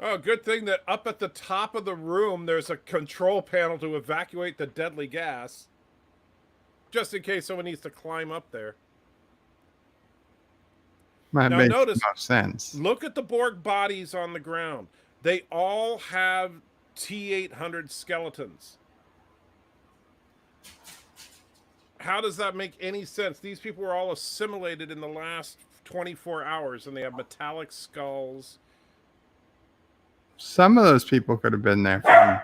Oh, good thing that up at the top of the room there's a control panel to evacuate the deadly gas. Just in case someone needs to climb up there. That Now makes notice, no sense. look at the Borg bodies on the ground. They all have T-800 skeletons. How does that make any sense? These people were all assimilated in the last 24 hours, and they have metallic skulls. Some of those people could have been there from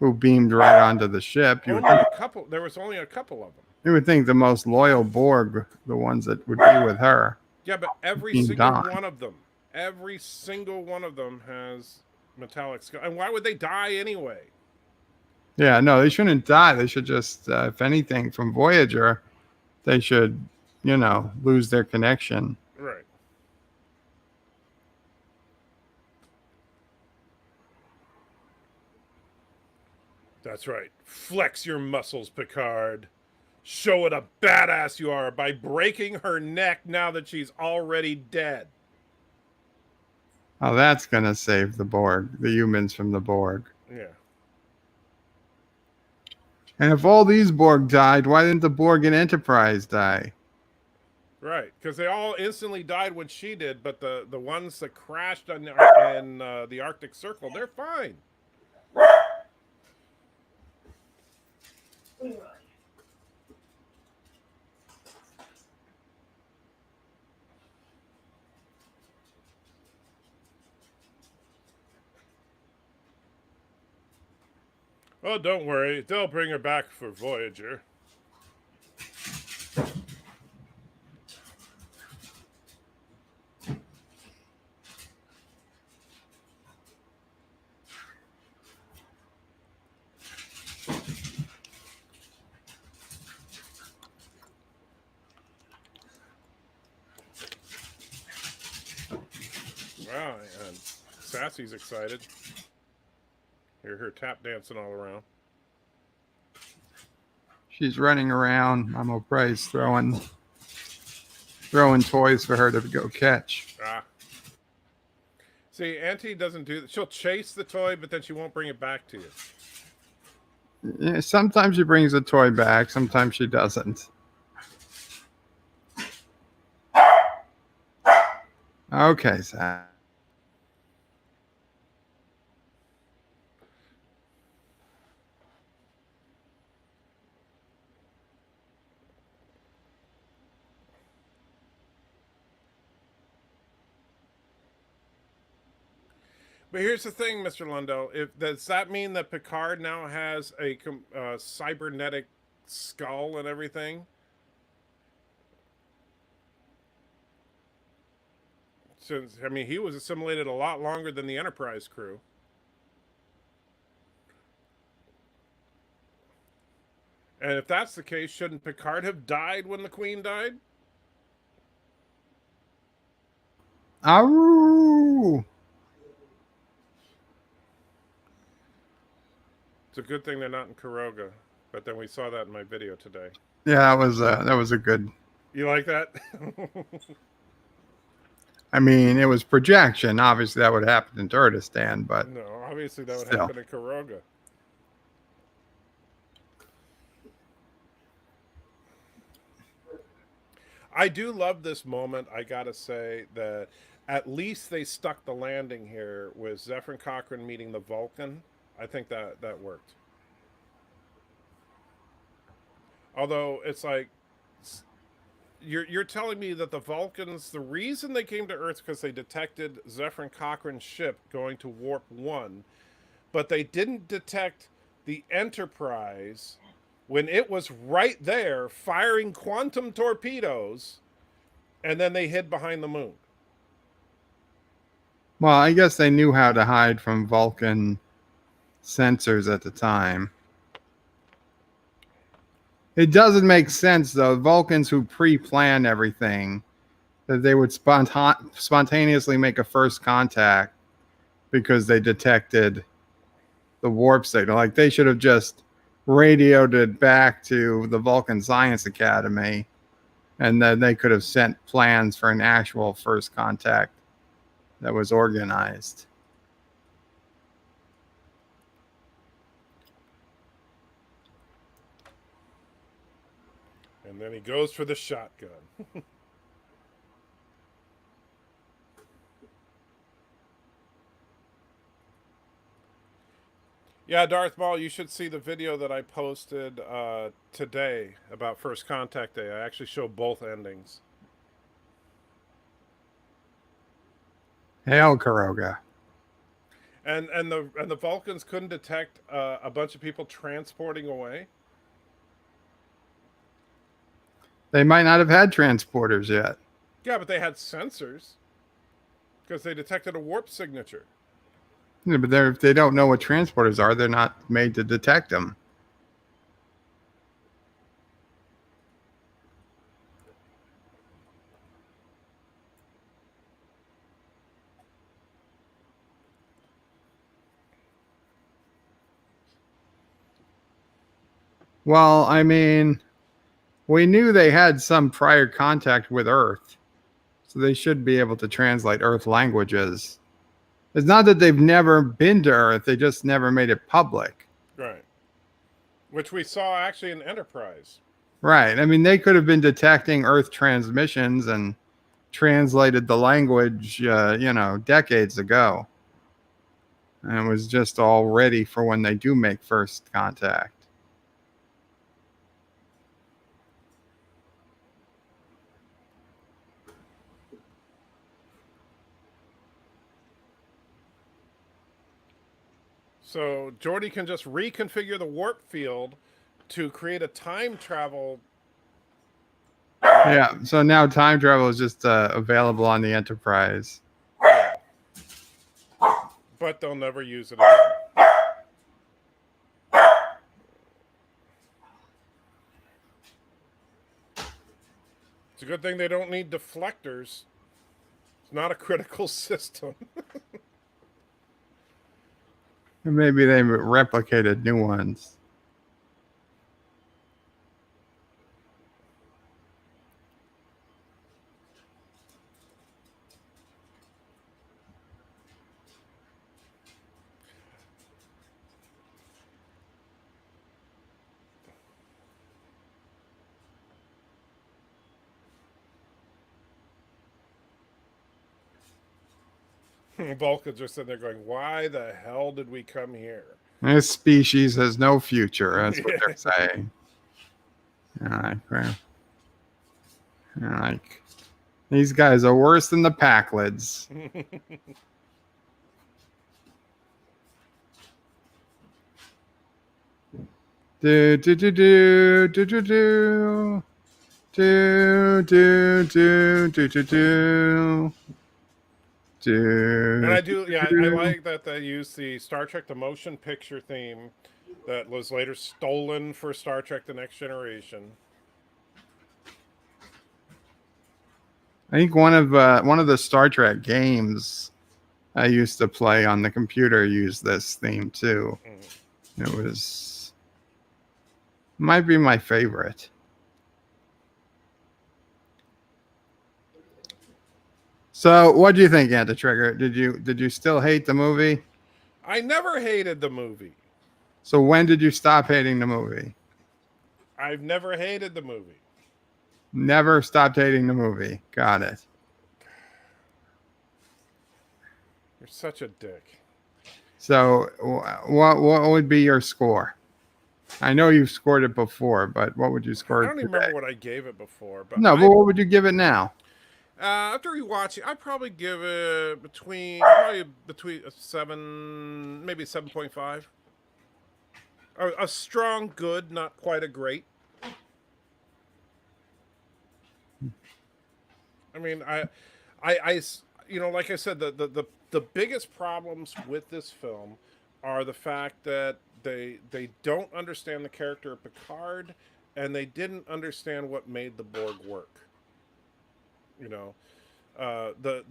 who beamed right onto the ship. Only a couple. There was only a couple of them. You would think the most loyal Borg, the ones that would be with her. Yeah, but every beamed single on. one of them has metallic skull. And why would they die anyway? Yeah, no, they shouldn't die. They should just, if anything, from Voyager, they should, lose their connection. Right. That's right. Flex your muscles, Picard. Show what a badass you are by breaking her neck now that she's already dead. Oh, that's going to save the Borg, the humans from the Borg. Yeah. And if all these Borg died, why didn't the Borg and Enterprise die? Right, because they all instantly died when she did, but the ones that crashed in the Arctic Circle, they're fine. Oh, don't worry. They'll bring her back for Voyager. Wow, and Sassy's excited. Hear her tap dancing all around. She's running around. Mama Price throwing toys for her to go catch. Ah. See, Auntie doesn't do that. She'll chase the toy, but then she won't bring it back to you. Yeah, sometimes she brings a toy back. Sometimes she doesn't. Okay, Sam. But here's the thing, Mr. Lundell. Does that mean that Picard now has a cybernetic skull and everything? Since, I mean, he was assimilated a lot longer than the Enterprise crew. And if that's the case, shouldn't Picard have died when the Queen died? Ow! It's a good thing they're not in Kuroga. But then we saw that in my video today. Yeah, that was a good. You like that? I mean, it was projection. Obviously, that would happen in Kurdistan, but No, obviously that would Still. happen in Kuroga. I do love this moment. I gotta say that at least they stuck the landing here with Zephyr Cochrane meeting the Vulcan. I think that worked. Although it's like you're telling me that the Vulcans, the reason they came to Earth because they detected Zephyr Cochrane's ship going to warp 1, but they didn't detect the Enterprise when it was right there firing quantum torpedoes, and then they hid behind the moon. well, I guess they knew how to hide from Vulcan sensors at the time. It doesn't make sense, though. Vulcans who pre-plan everything, that they would spontaneously make a first contact because they detected the warp signal. Like, they should have just radioed it back to the Vulcan Science Academy, and then they could have sent plans for an actual first contact that was organized. And then he goes for the shotgun. Yeah, Darth Maul, you should see the video that I posted today about First Contact Day. I actually show both endings. Hail, Kuroga. And the Vulcans couldn't detect a bunch of people transporting away. They might not have had transporters yet. Yeah, but they had sensors because they detected a warp signature. Yeah, but if they don't know what transporters are, they're not made to detect them. Well, I mean, we knew they had some prior contact with Earth, so they should be able to translate Earth languages. It's not that they've never been to Earth, they just never made it public. Right. Which we saw actually in Enterprise. Right. I mean, they could have been detecting Earth transmissions and translated the language, decades ago. And it was just all ready for when they do make first contact. So Geordi can just reconfigure the warp field to create a time travel. Yeah. So now time travel is just available on the Enterprise. But they'll never use it again. It's a good thing they don't need deflectors. It's not a critical system. Maybe they replicated new ones. Vulcans are sitting there going, why the hell did we come here? This species has no future. That's what they're saying. Like, these guys are worse than the Packlids. Do do do do do do do do do do do do do. And I do, yeah, I like that they use the Star Trek the Motion Picture theme that was later stolen for Star Trek The Next Generation. I think one of the Star Trek games I used to play on the computer used this theme too. It might be my favorite. So, what do you think, AntiTrekker? Did you still hate the movie? I never hated the movie. So, when did you stop hating the movie? I've never hated the movie. Never stopped hating the movie. Got it. You're such a dick. So, what would be your score? I know you've scored it before, but what would you score? I don't even remember what I gave it before. But but what would you give it now? After rewatching, I'd probably give it between a 7, maybe 7.5. A strong good, not quite a great. I mean, I like I said, the biggest problems with this film are the fact that they don't understand the character of Picard, and they didn't understand what made the Borg work.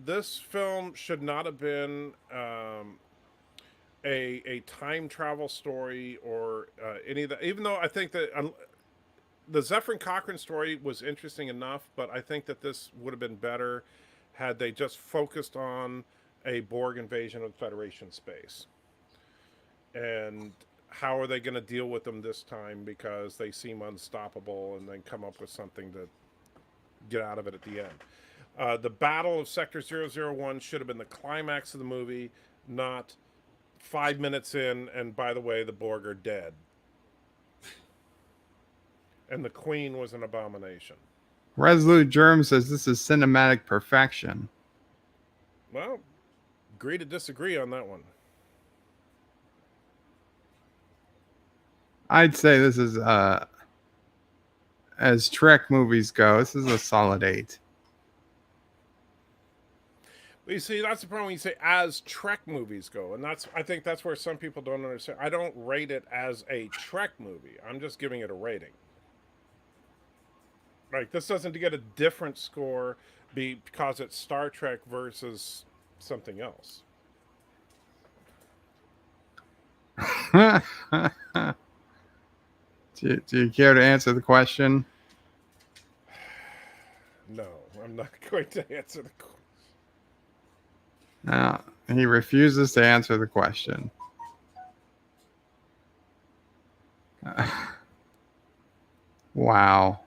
This film should not have been a time travel story or any of that. Even though I think that the Zephyr Cochrane story was interesting enough, but I think that this would have been better had they just focused on a Borg invasion of Federation space. And how are they going to deal with them this time, because they seem unstoppable, and then come up with something to get out of it at the end. The Battle of Sector 001 should have been the climax of the movie, not 5 minutes in, and by the way, the Borg are dead. And the Queen was an abomination. Resolute Germ says this is cinematic perfection. Well, agree to disagree on that one. I'd say this is, as Trek movies go, this is a solid 8. But you see, that's the problem when you say as Trek movies go, and I think that's where some people don't understand. I don't rate it as a Trek movie. I'm just giving it a rating. Like, this doesn't get a different score because it's Star Trek versus something else. Do you care to answer the question? No, I'm not going to answer the question. No, he refuses to answer the question. Wow.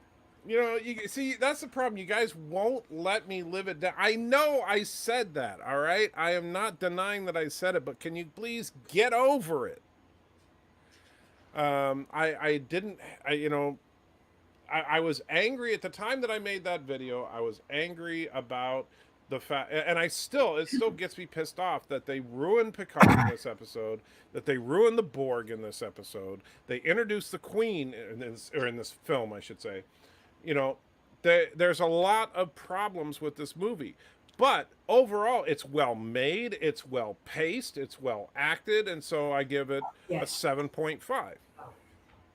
You know, you see, that's the problem. You guys won't let me live it down. I know I said that, all right? I am not denying that I said it, but can you please get over it? I didn't, I was angry at the time that I made that video. I was angry about the fact, and it still gets me pissed off that they ruined Picard in this episode, that they ruined the Borg in this episode. They introduced the Queen in this film, I should say. You know, there's a lot of problems with this movie. But overall, it's well made, it's well paced, it's well acted, and so I give it a 7.5.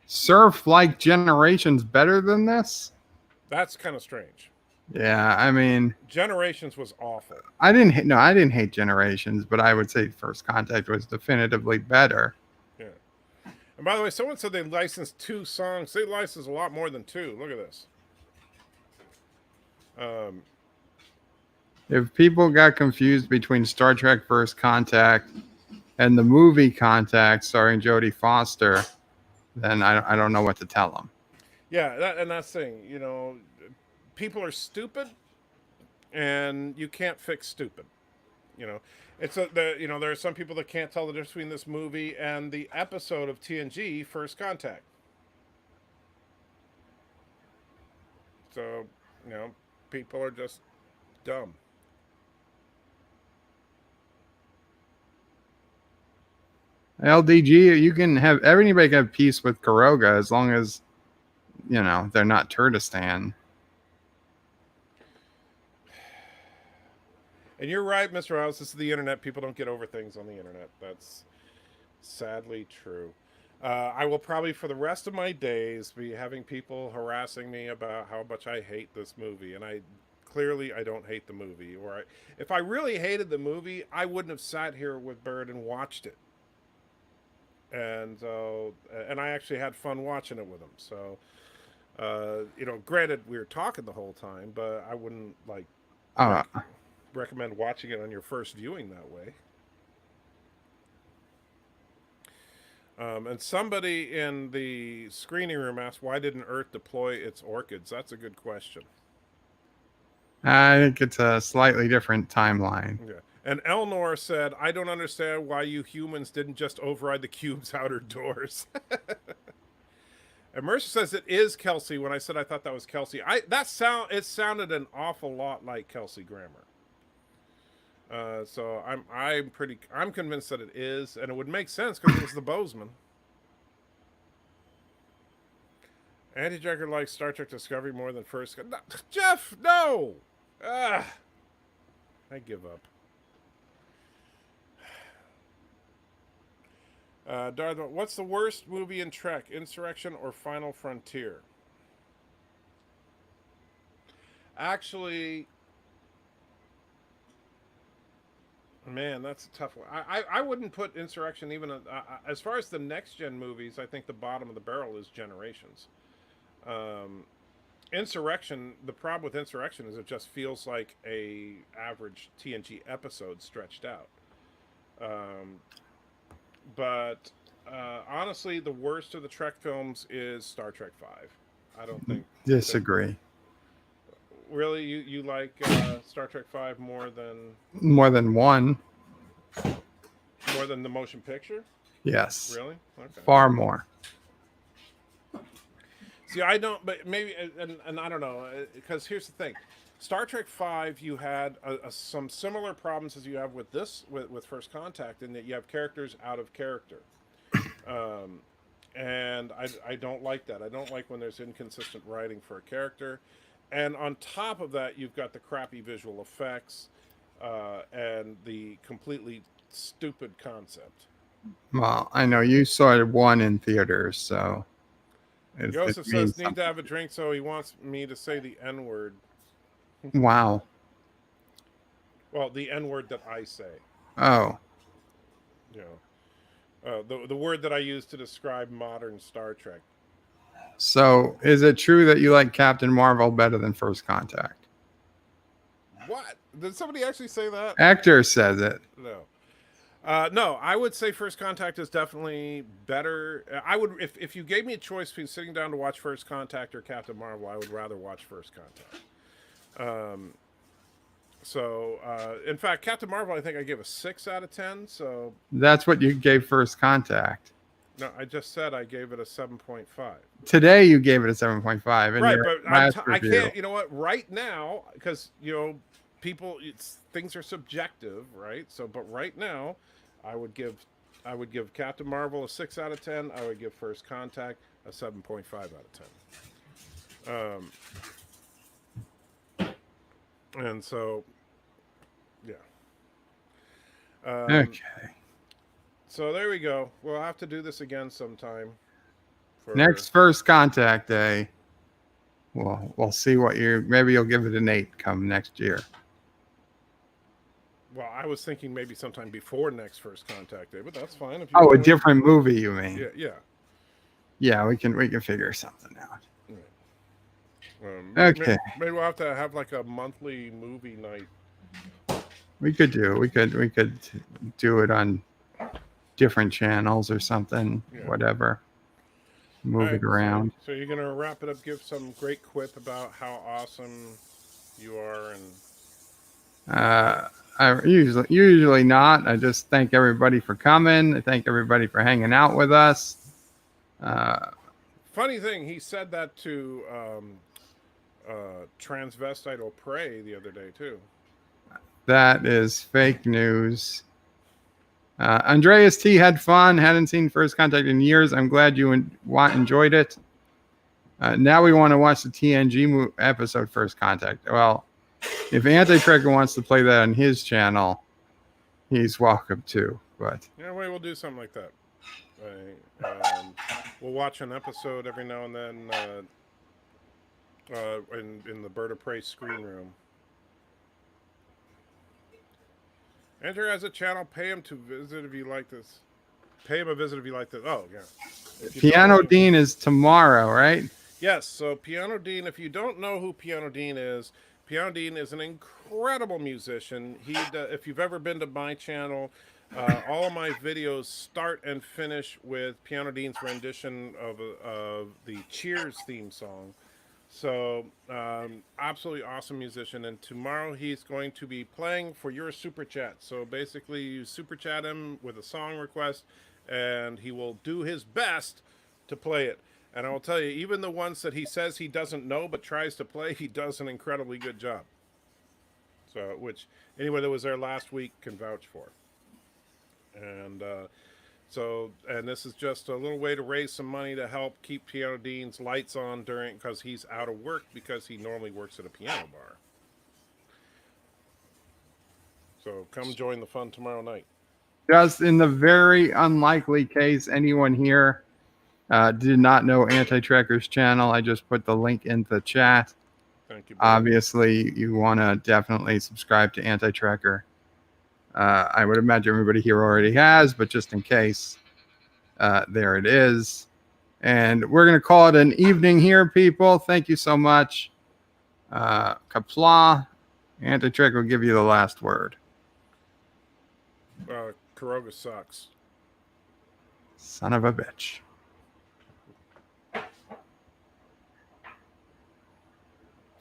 Surf like Generations better than this? That's kind of strange. Yeah, I mean, Generations was awful. I didn't hate Generations, but I would say First Contact was definitively better. Yeah. And by the way, someone said they licensed 2 songs. They licensed a lot more than 2. Look at this. If people got confused between Star Trek First Contact and the movie Contact starring Jodie Foster, then I don't know what to tell them. Yeah, that's the thing. You know, people are stupid, and you can't fix stupid. You know, there are some people that can't tell the difference between this movie and the episode of TNG First Contact. So, people are just dumb. LDG, you can have everybody can have peace with Karoga as long as they're not Turdistan. And you're right, Mr. House. This is the internet. People don't get over things on the internet. That's sadly true. I will probably, for the rest of my days, be having people harassing me about how much I hate this movie. And I don't hate the movie. If I really hated the movie, I wouldn't have sat here with Bird and watched it. And I actually had fun watching it with him. So, granted, we were talking the whole time, but I wouldn't recommend watching it on your first viewing that way. And somebody in the screening room asked, why didn't Earth deploy its orchids? That's a good question. I think it's a slightly different timeline. Yeah. And Elnor said, I don't understand why you humans didn't just override the cube's outer doors. And Mercer says it is Kelsey. When I said I thought that was Kelsey, it sounded an awful lot like Kelsey Grammer. So I'm convinced that it is, and it would make sense because it was the Bozeman. AntiTrekker likes Star Trek Discovery more than First. No, Jeff, no. I give up. Darth, what's the worst movie in Trek? Insurrection or Final Frontier? Actually, man, that's a tough one. I wouldn't put Insurrection even as far as the next gen movies. I think the bottom of the barrel is Generations. Insurrection. The problem with Insurrection is it just feels like a average TNG episode stretched out. But honestly, the worst of the Trek films is Star Trek 5. I don't think. Disagree. Really, you like Star Trek 5 more than one? More than the motion picture? Yes. Really? Okay. Far more. See, I don't, but maybe, and I don't know, because here's the thing. Star Trek 5, you had some similar problems as you have with this, with First Contact, in that you have characters out of character. And I don't like that. I don't like when there's inconsistent writing for a character. And on top of that, you've got the crappy visual effects and the completely stupid concept. Well, I know you saw one in theaters, so. Joseph says, need to have a drink, so he wants me to say the N-word. Wow. Well, the N-word that I say. Oh. The word that I use to describe modern Star Trek. So, is it true that you like Captain Marvel better than First Contact? What? Did somebody actually say that? Hector says it. No. No, I would say First Contact is definitely better. I would, if you gave me a choice between sitting down to watch First Contact or Captain Marvel, I would rather watch First Contact. In fact, Captain Marvel, I think I gave a 6 out of 10. So That's what you gave First Contact. no, I just said I gave it a 7.5. Today you gave it a 7.5. Right, but I review. can't. You know what? Right now, because people, things are subjective, right? So, but right now, I would give Captain Marvel a 6 out of 10. I would give First Contact a 7.5 out of 10. And so, yeah. Okay. So there we go. We'll have to do this again sometime. Next First Contact Day. We'll see what maybe you'll give it an 8 come next year. Well, I was thinking maybe sometime before next First Contact Day, but that's fine. If you a different movie, you mean? Yeah. Yeah, we can figure something out. Right. Okay. Maybe we'll have to have like a monthly movie night. We could do it on different channels or something. Yeah. Whatever. Move it around. So you're gonna wrap it up. Give some great quip about how awesome you are, and I usually not. I just thank everybody for coming. I thank everybody for hanging out with us. Funny thing, he said that to transvestite O'Prey the other day too. That is fake news. Andreas T had fun. Hadn't seen First Contact in years. I'm glad you enjoyed it. Now we want to watch the TNG episode First Contact. Well, if AntiTrekker wants to play that on his channel, he's welcome to. But yeah, we'll do something like that. We'll watch an episode every now and then in the Bird of Prey screen room. Andrew has a channel. Pay him to visit if you like this. Pay him a visit if you like this. Oh, yeah. Piano Dean is tomorrow, right? Yes. So Piano Dean, if you don't know who Piano Dean is an incredible musician. If you've ever been to my channel, all of my videos start and finish with Piano Dean's rendition of the Cheers theme song. So, absolutely awesome musician. And tomorrow he's going to be playing for your super chat. So basically you super chat him with a song request and he will do his best to play it. And I will tell you, even the ones that he says he doesn't know but tries to play, he does an incredibly good job. So, which anyone that was there last week can vouch for. And, and this is just a little way to raise some money to help keep Piano Dean's lights on because he's out of work because he normally works at a piano bar. So come join the fun tomorrow night. Just in the very unlikely case anyone here did not know AntiTrekker's channel, I just put the link in the chat. Thank you. Obviously, you want to definitely subscribe to AntiTrekker. I would imagine everybody here already has, but just in case, there it is. And we're going to call it an evening here, people. Thank you so much. Qapla, AntiTrekker will give you the last word. Kuroga sucks. Son of a bitch.